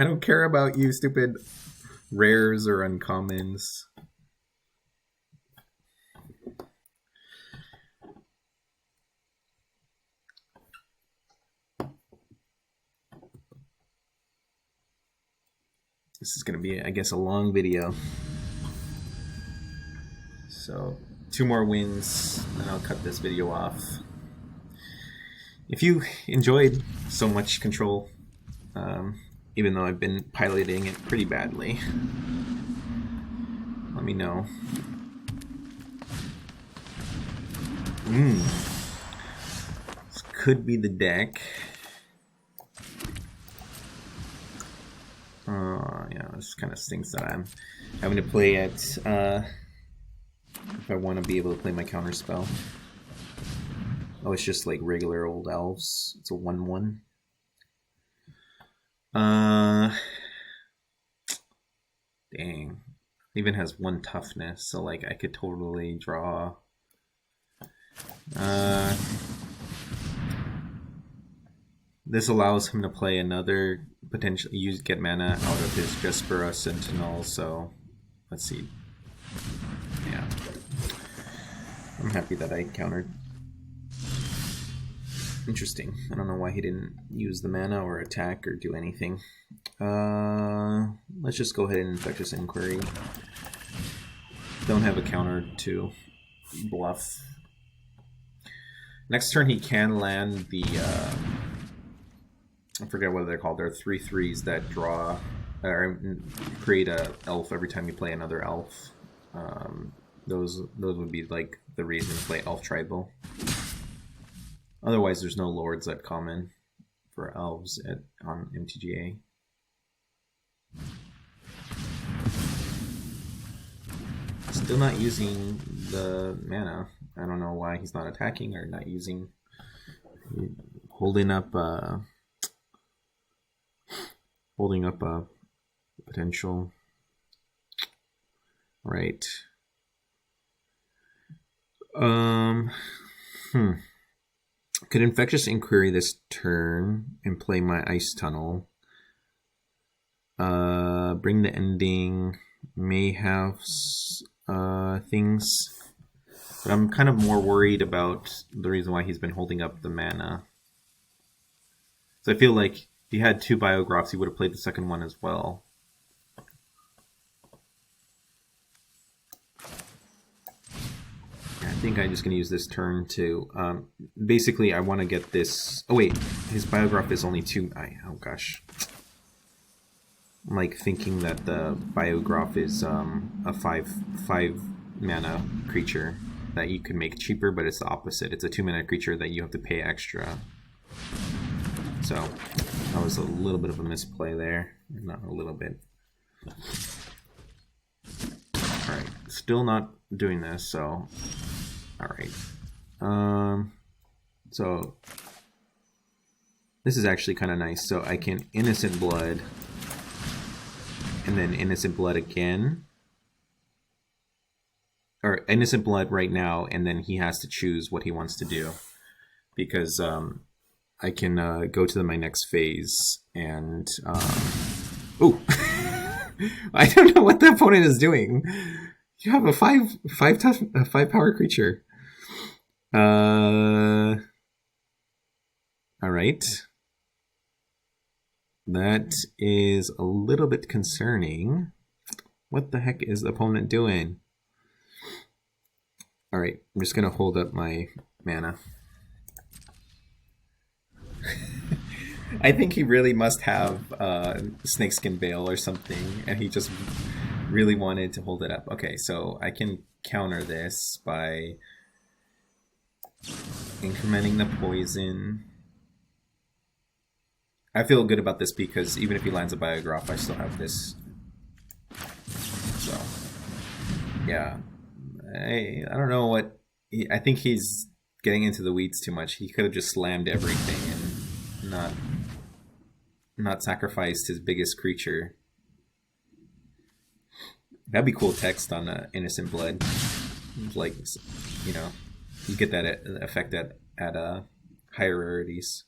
I don't care about you, stupid rares or uncommons. This is going to be, I guess, a long video. So, 2 more wins, and I'll cut this video off. If you enjoyed so much Control, even though I've been piloting it pretty badly, let me know. This could be the deck. Yeah, this kind of stinks that I'm having to play it if I want to be able to play my counter spell. Oh, it's just like regular old elves. It's a 1/1. Dang. Even has 1 toughness, so like I could totally draw. This allows him to play another potentially get mana out of his Jespera Sentinel. So let's see. Yeah, I'm happy that I countered. Interesting. I don't know why he didn't use the mana or attack or do anything. Let's just go ahead and Infectious Inquiry. Don't have a counter to bluff. Next turn he can land the... I forget what they're called. There are 3/3s that draw or create a elf every time you play another elf. Those would be like the reason to play Elf Tribal. Otherwise, there's no lords that common for elves on MTGA. Still not using the mana. I don't know why he's not attacking or not using. Holding up a potential. Right. Could Infectious Inquiry this turn and play my Ice Tunnel. Bring the ending. May have things. But I'm kind of more worried about the reason why he's been holding up the mana. So I feel like if he had 2 Biographs, he would have played the second one as well. I think I'm just going to use this turn to... basically, I want to get this... Oh wait, his Biograph is only 2... oh gosh. I'm like thinking that the Biograph is a 5 mana creature that you can make cheaper, but it's the opposite. It's a 2 mana creature that you have to pay extra. So that was a little bit of a misplay there. Not a little bit. Alright, still not doing this, so... Alright. So this is actually kind of nice. So I can Innocent Blood and then Innocent Blood again. Or Innocent Blood right now, and then he has to choose what he wants to do. Because I can go to my next phase and... Ooh! I don't know what the opponent is doing. You have a 5 power creature. Alright. That is a little bit concerning. What the heck is the opponent doing? Alright, I'm just going to hold up my mana. I think he really must have Snakeskin Veil or something, and he just really wanted to hold it up. Okay, so I can counter this by incrementing the poison. I feel good about this because even if he lands a Biograph, I still have this. So, yeah. I don't know what... I think he's getting into the weeds too much. He could have just slammed everything and not sacrificed his biggest creature. That'd be cool text on Innocent Blood. Like, you know, you get that effect at higher rarities.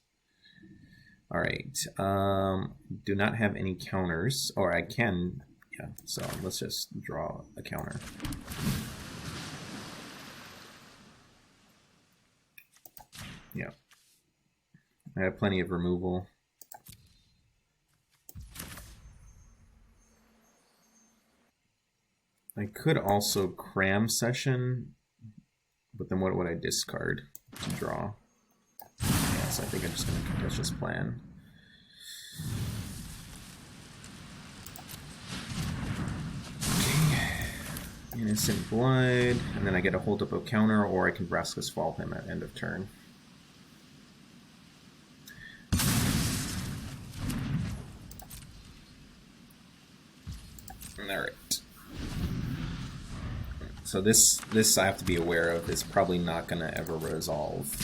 Alright. Do not have any counters. Or I can... Yeah, so let's just draw a counter. Yeah. I have plenty of removal. I could also Cram Session, but then what would I discard to draw? Yeah, so I think I'm just going to Contentious Plan. Okay. Innocent Blood, and then I get a hold up a counter, or I can Vraska's Fall him at end of turn. Alright. So this I have to be aware of is probably not going to ever resolve.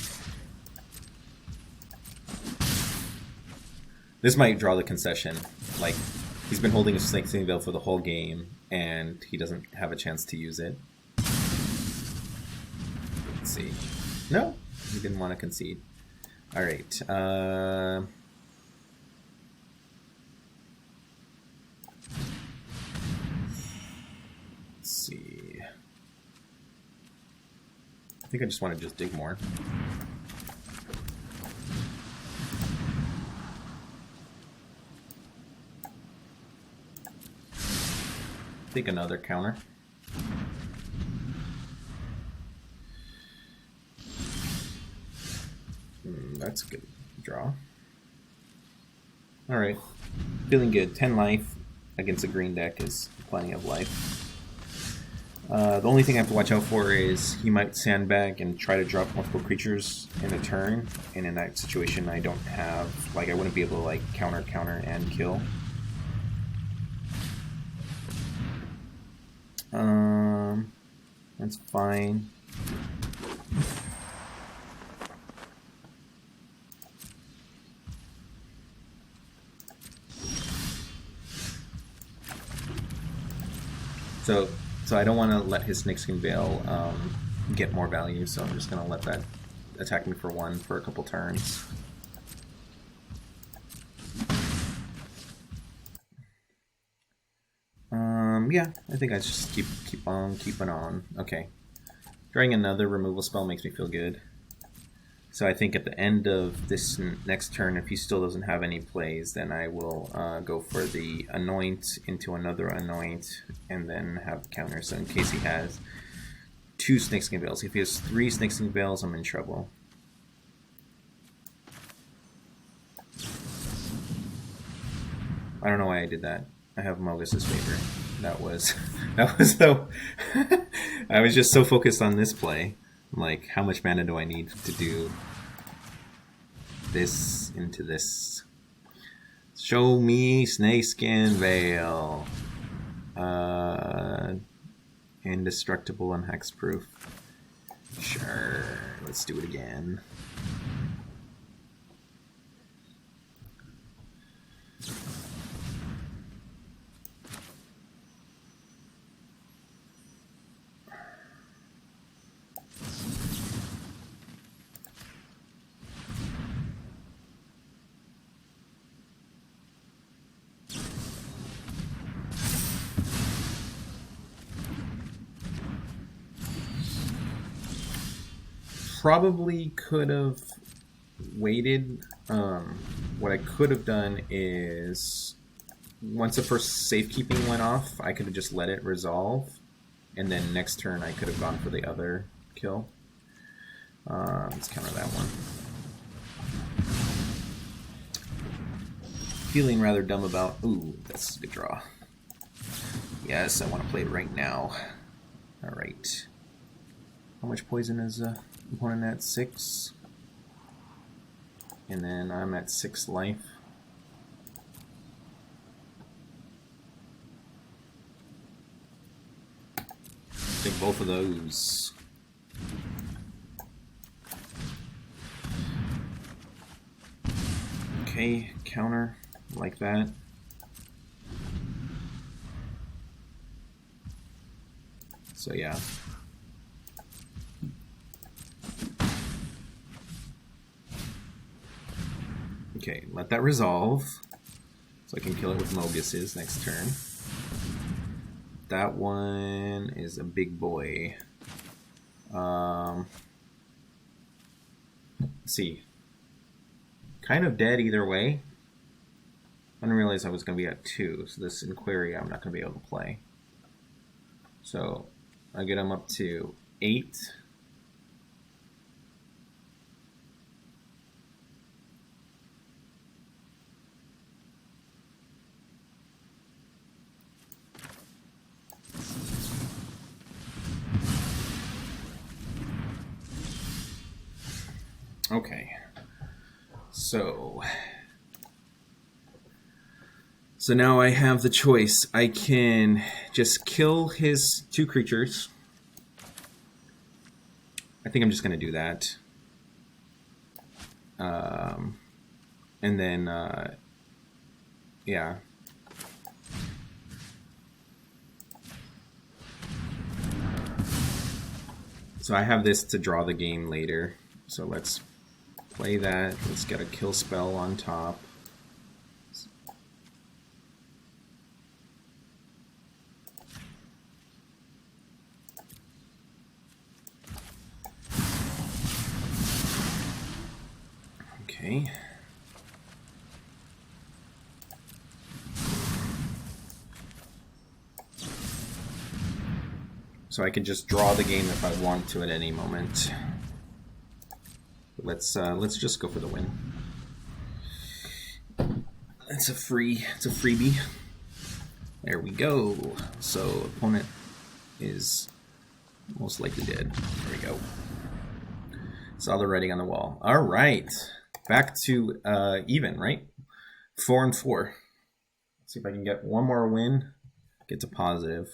This might draw the concession. Like, he's been holding a Sneaking Veil for the whole game, and he doesn't have a chance to use it. Let's see. No, he didn't want to concede. All right. Let's see. I think I just want to just dig more. Take another counter. That's a good draw. Alright. Feeling good. 10 life against a green deck is plenty of life. The only thing I have to watch out for is he might sandbag and try to drop multiple creatures in a turn. And in that situation, I don't have... Like, I wouldn't be able to, like, counter, and kill. That's fine. So I don't want to let his Snakeskin Veil get more value, so I'm just going to let that attack me for 1 for a couple turns. Yeah, I think I just keep on keeping on. Okay. Drawing another removal spell makes me feel good. So I think at the end of this next turn, if he still doesn't have any plays, then I will go for the Anoint into another Anoint, and then have counters. So in case he has 2 Snakeskin Veils. If he has 3 Snakeskin Veils, I'm in trouble. I don't know why I did that. I have Mogis' favor. That was though. I was just so focused on this play. Like, how much mana do I need to do this into this? Show me Snakeskin Veil. Indestructible and hexproof. Sure, let's do it again. Probably could have waited. What I could have done is, once the first safekeeping went off, I could have just let it resolve, and then next turn I could have gone for the other kill. Let's counter that one. Feeling rather dumb about... Ooh, that's a good draw. Yes, I want to play it right now. Alright. How much poison is opponent at? 6. And then I'm at 6 life. Take both of those. Okay, counter like that. So yeah. Okay, let that resolve, so I can kill it with Mogis' next turn. That one is a big boy. Let's see. Kind of dead either way. I didn't realize I was going to be at 2, so this Inquiry I'm not going to be able to play. So I get him up to 8. Okay, so now I have the choice. I can just kill his 2 creatures. I think I'm just going to do that. And then Yeah. So I have this to draw the game later. So let's play that. Let's get a kill spell on top. Okay. So I can just draw the game if I want to at any moment. Let's just go for the win. It's a freebie. There we go. So opponent is most likely dead. There we go. Saw the writing on the wall. All right, back to even, right? 4 and 4. Let's see if I can get one more win. Get to positive.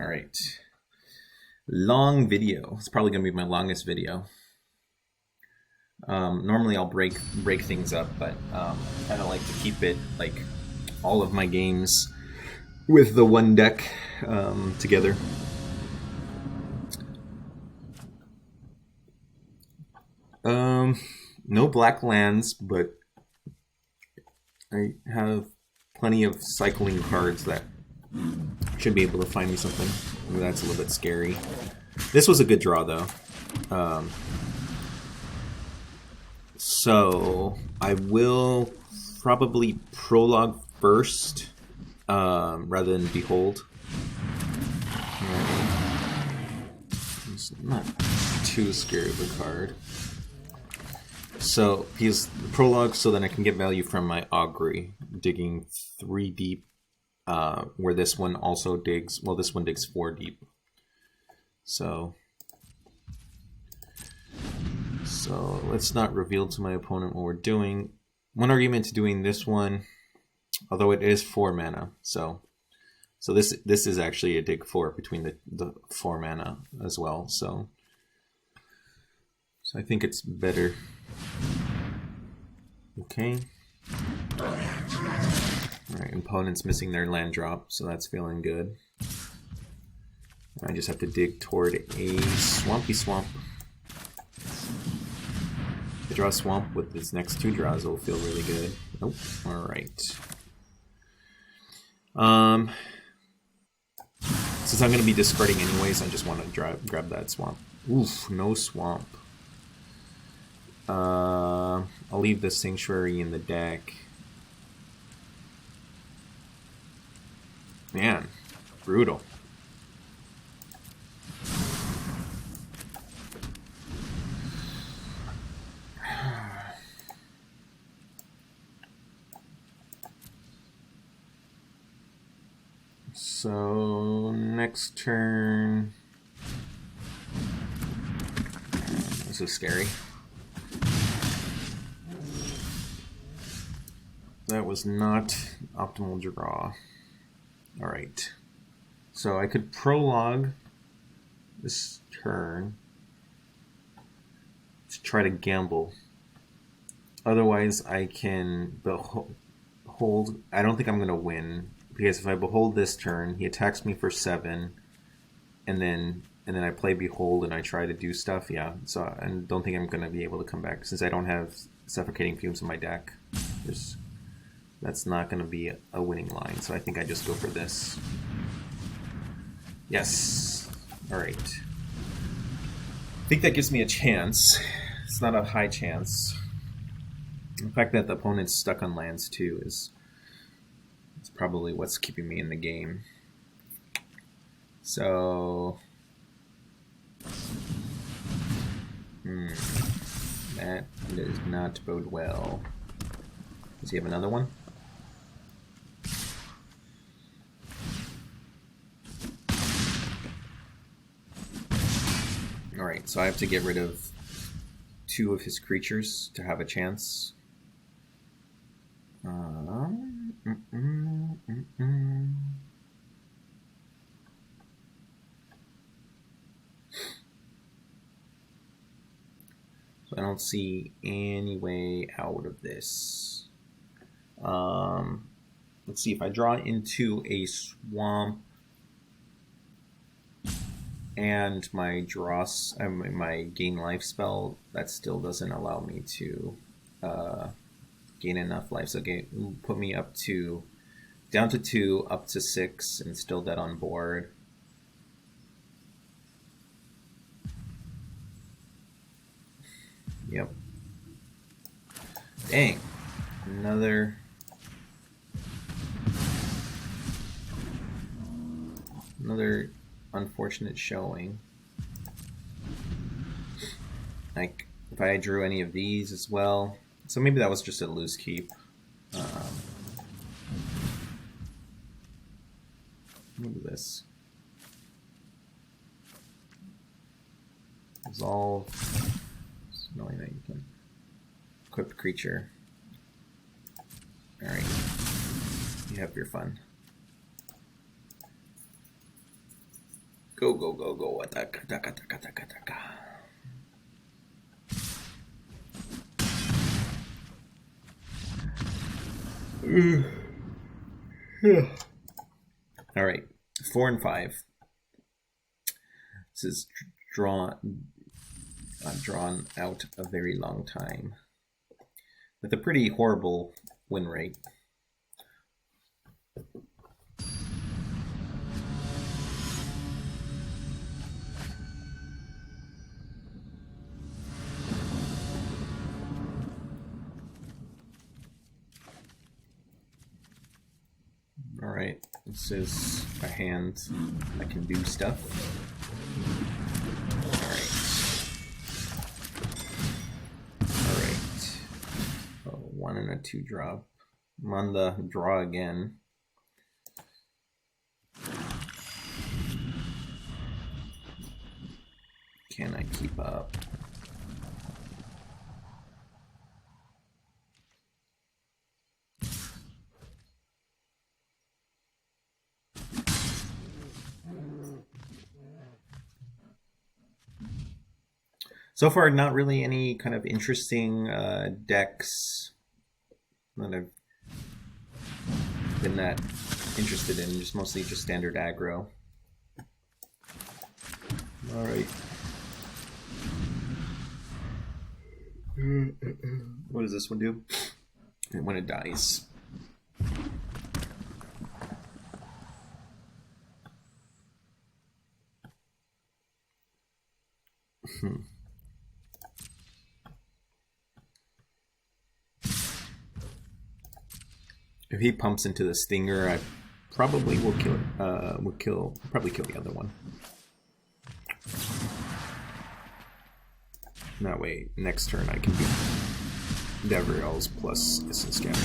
All right. Long video. It's probably going to be my longest video. Normally I'll break things up, but kind of like to keep it like all of my games with the one deck together. No black lands, but I have plenty of cycling cards that should be able to find me something. Maybe that's a little bit scary. This was a good draw, though. So I will probably Prologue first, rather than Behold. It's not too scary of a card. So he's Prologue, so then I can get value from my Augury, digging 3 deep. Where this one also digs, well, this one digs 4 deep. So let's not reveal to my opponent what we're doing. One argument to doing this one, although it is 4 mana, so this is actually a dig 4 between the 4 mana as well. So I think it's better. Okay. Alright, opponent's missing their land drop, so that's feeling good. I just have to dig toward a swampy swamp. If I draw a swamp with its next 2 draws, it'll feel really good. Nope. Alright. Since I'm going to be discarding anyways, I just want to grab that swamp. Oof, no swamp. I'll leave the Sanctuary in the deck. Man, brutal. So next turn. This is scary. That was not optimal draw. Alright. So I could Prologue this turn to try to gamble. Otherwise, I can behold. I don't think I'm going to win, because if I Behold this turn, he attacks me for 7, and then I play Behold and I try to do stuff. Yeah, so I don't think I'm going to be able to come back since I don't have Suffocating Fumes in my deck. That's not going to be a winning line, so I think I just go for this. Yes. Alright. I think that gives me a chance. It's not a high chance. The fact that the opponent's stuck on lands too is probably what's keeping me in the game. So... that does not bode well. Does he have another one? Alright, so I have to get rid of 2 of his creatures to have a chance. So I don't see any way out of this. Let's see, if I draw into a swamp and my my gain life spell, that still doesn't allow me to gain enough life. So put me up to down to 2, up to 6, and still dead on board. Yep. Dang. Another unfortunate showing. Like, if I drew any of these as well. So maybe that was just a loose keep. What is this? Resolve. It's annoying that you can equip creature. Alright. You have your fun. Go, go, go, go. Attack, attack, attack, attack, attack. Alright. 4 and 5. This is drawn out a very long time. With a pretty horrible win rate. Alright, this is a hand that can do stuff. Alright. 1 and a 2 drop. I'm on the draw again. Can I keep up? So far, not really any kind of interesting decks that I've been that interested in. Just mostly just standard aggro. All right. What does this one do? When it dies. If he pumps into the stinger, I probably will kill it. Probably kill the other one. That way, next turn I can do Davriel's plus Essence Scatter.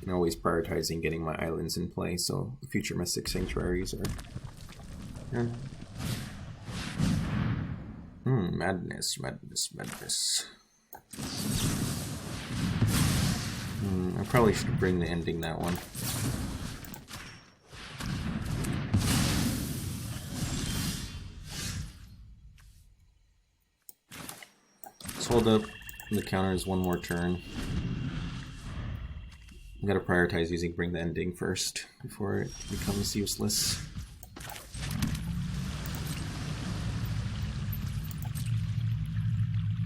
I'm always prioritizing getting my islands in play, so the future Mystic Sanctuaries are. Madness, madness, madness. I probably should bring the ending that one. Let's hold up the counters one more turn. I gotta prioritize using bring the ending first before it becomes useless.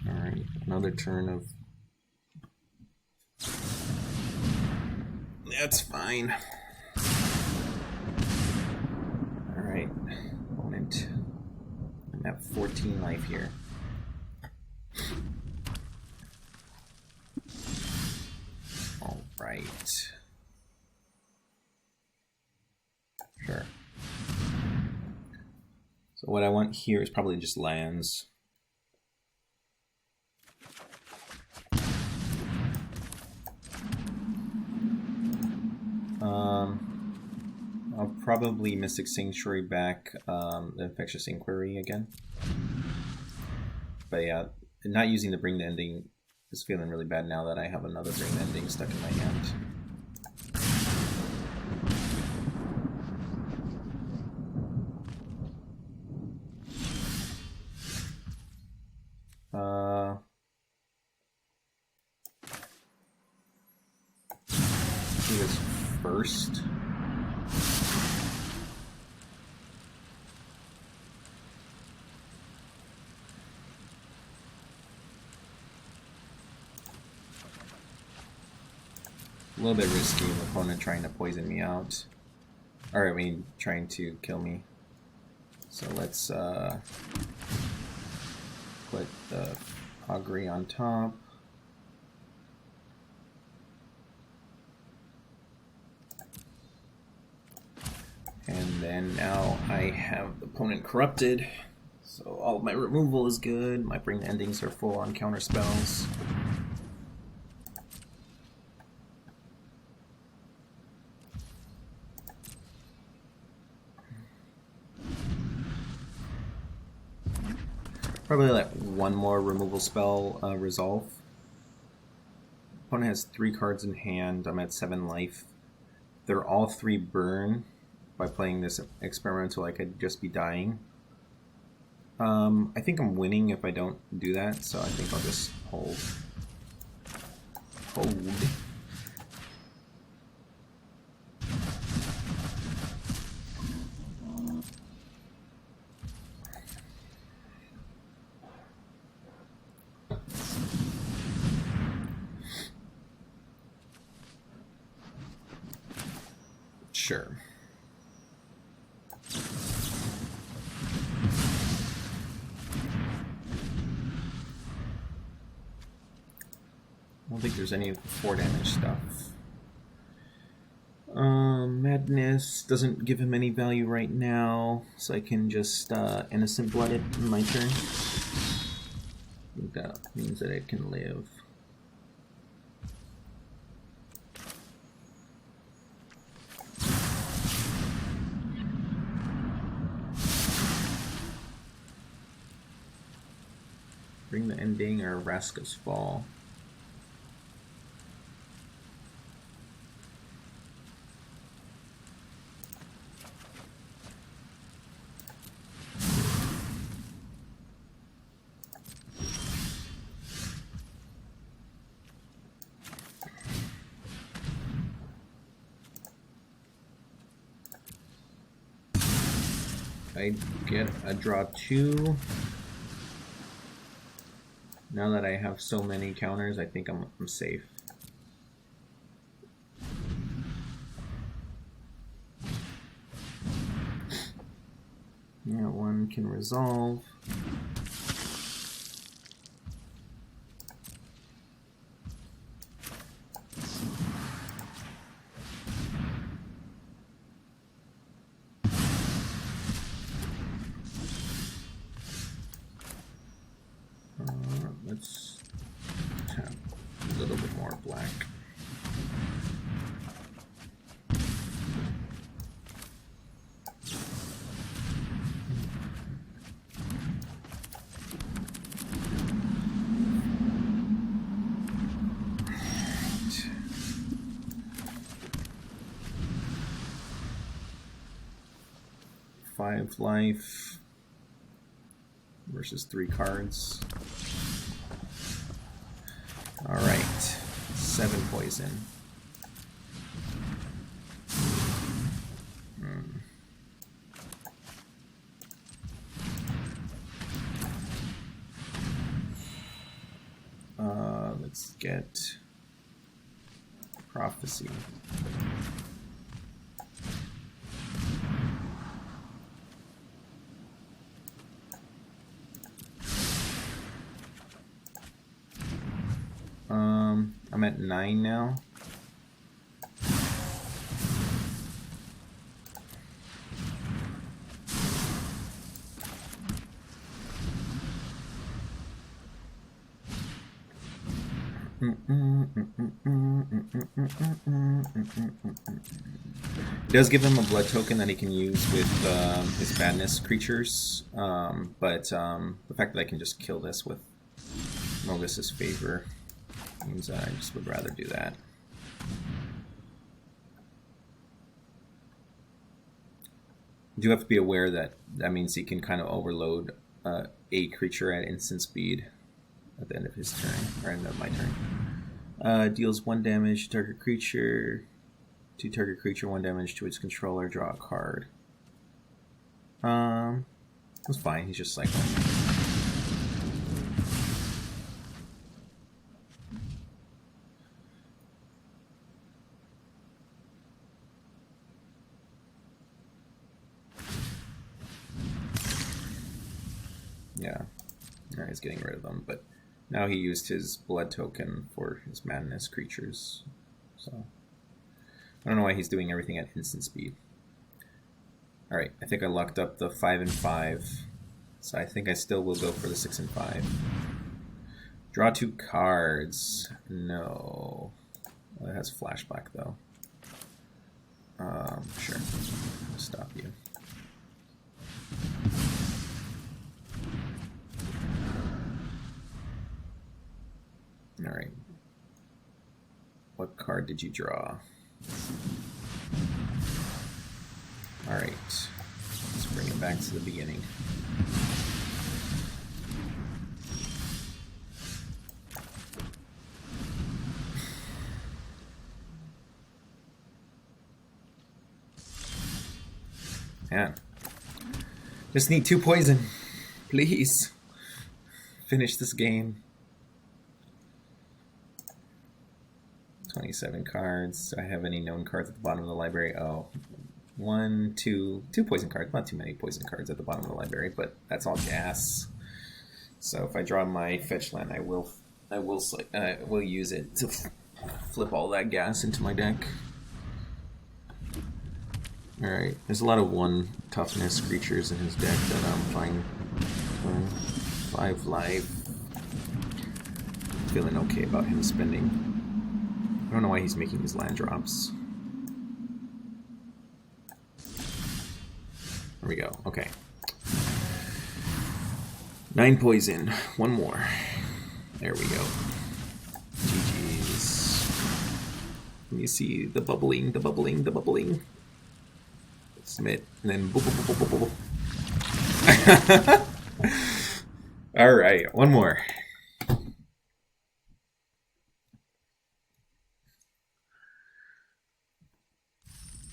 Alright, another turn of... That's fine. Alright, opponent. I'm at 14 life here. Alright. Sure. So what I want here is probably just lands. I'll probably Mystic Sanctuary back the Infectious Inquiry again. But yeah, not using the Bring the Ending is feeling really bad now that I have another Bring the Ending stuck in my hand. I think it's first. A little bit risky, an opponent trying to poison me out. Or, I mean, trying to kill me. So let's put the Augury on top. And then now I have the opponent corrupted. So all of my removal is good. My Bring the Endings are full on counter spells. Probably let one more removal spell resolve. Opponent has 3 cards in hand. I'm at 7 life. They're all 3 burn. By playing this experimental, I could just be dying. I think I'm winning if I don't do that, so I think I'll just hold. Sure. I don't think there's any 4 damage stuff. Madness doesn't give him any value right now, so I can just Innocent Blood it in my turn. I think that means that it can live. Bring the Ending or Vraska's Fall. I get a draw 2. Now that I have so many counters, I think I'm safe. Yeah, 1 can resolve. Let's tap a little bit more black. Five life versus 3 cards. Alright, 7 poison. Let's get Prophecy. I'm at 9 now. It does give him a blood token that he can use with his madness creatures, but the fact that I can just kill this with Mogis' favor means I just would rather do that. You do have to be aware that that means he can kind of overload a creature at instant speed at the end of his turn, or end of my turn. Deals 1 damage to target creature, to target creature 1 damage to its controller, draw a card. That's fine, he's just cycling. Yeah, alright, he's getting rid of them, but now he used his blood token for his madness creatures, so I don't know why he's doing everything at instant speed. Alright, I think I locked up the 5 and 5, so I think I still will go for the 6 and 5. Draw 2 cards. No. Well, it has flashback though. Sure. I'll stop you. Alright. What card did you draw? Alright. Let's bring it back to the beginning. Yeah. Just need 2 poison. Please. Finish this game. 27 cards. Do I have any known cards at the bottom of the library? Oh, 1, 2 poison cards. Not too many poison cards at the bottom of the library, but that's all gas. So if I draw my fetch land, I will use it to flip all that gas into my deck. All right, there's a lot of 1 toughness creatures in his deck that I'm fine. 5 life. Feeling okay about him spending. I don't know why he's making these land drops. There we go. Okay. 9 poison. 1 more. There we go. GG's. Can you see the bubbling, the bubbling, the bubbling? Submit, and then boop, boop, boop, boop, boop, boop. All right, 1 more.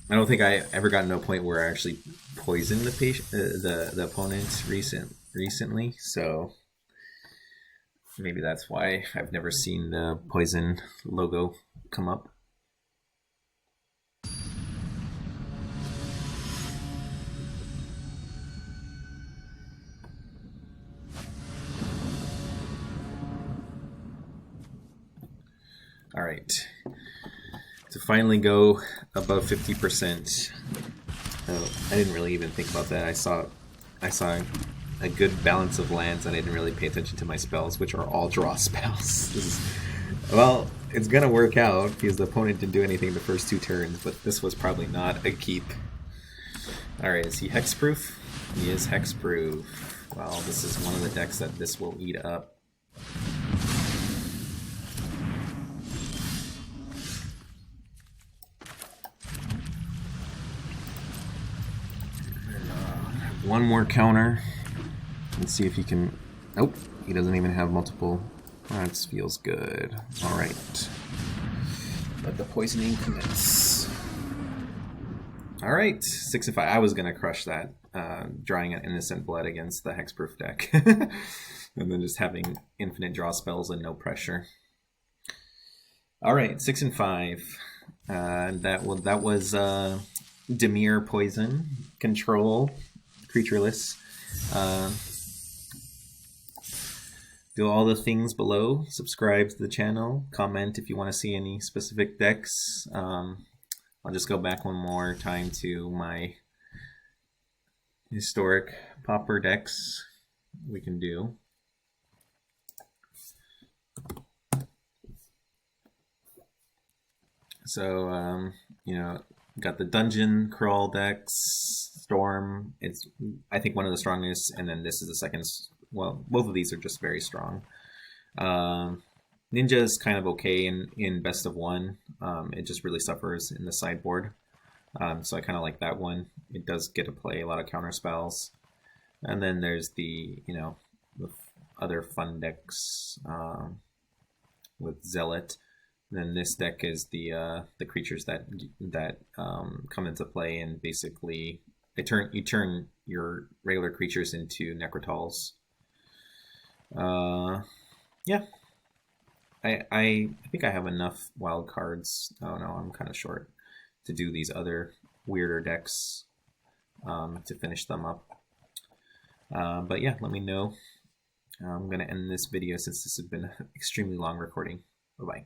I don't think I ever gotten to a point where I actually poisoned the opponent recently, so maybe that's why I've never seen the poison logo come up. All right. To finally go above 50%. Oh, I didn't really even think about that. I saw a good balance of lands, and I didn't really pay attention to my spells, which are all draw spells. Well, it's gonna work out because the opponent didn't do anything the first 2 turns, but this was probably not a keep. Alright, is he hexproof? He is hexproof. Well, this is one of the decks that this will eat up. One more counter. Let's see if he can... Nope, he doesn't even have multiple. That feels good. Alright. Let the poisoning commence. Alright, 6 and 5. I was going to crush that. Drawing an Innocent Blood against the hexproof deck. And then just having infinite draw spells and no pressure. Alright, 6 and 5. That was Dimir Poison. Control. Creatureless. Do all the things below. Subscribe to the channel. Comment if you want to see any specific decks. I'll just go back one more time to my historic Pauper decks we can do. So you know, got the dungeon crawl decks, storm. It's I think one of the strongest, and then this is the second. Well, both of these are just very strong. Um, Ninja is kind of okay in best of one. It just really suffers in the sideboard. So I kind of like that one. It does get to play a lot of counter spells. And then there's the the other fun decks with Zealot. Then this deck is the creatures that come into play, and basically you turn your regular creatures into Necrotals. Yeah, I think I have enough wild cards. Oh no, I'm kind of short to do these other weirder decks to finish them up. But yeah, let me know. I'm going to end this video since this has been an extremely long recording. Bye-bye.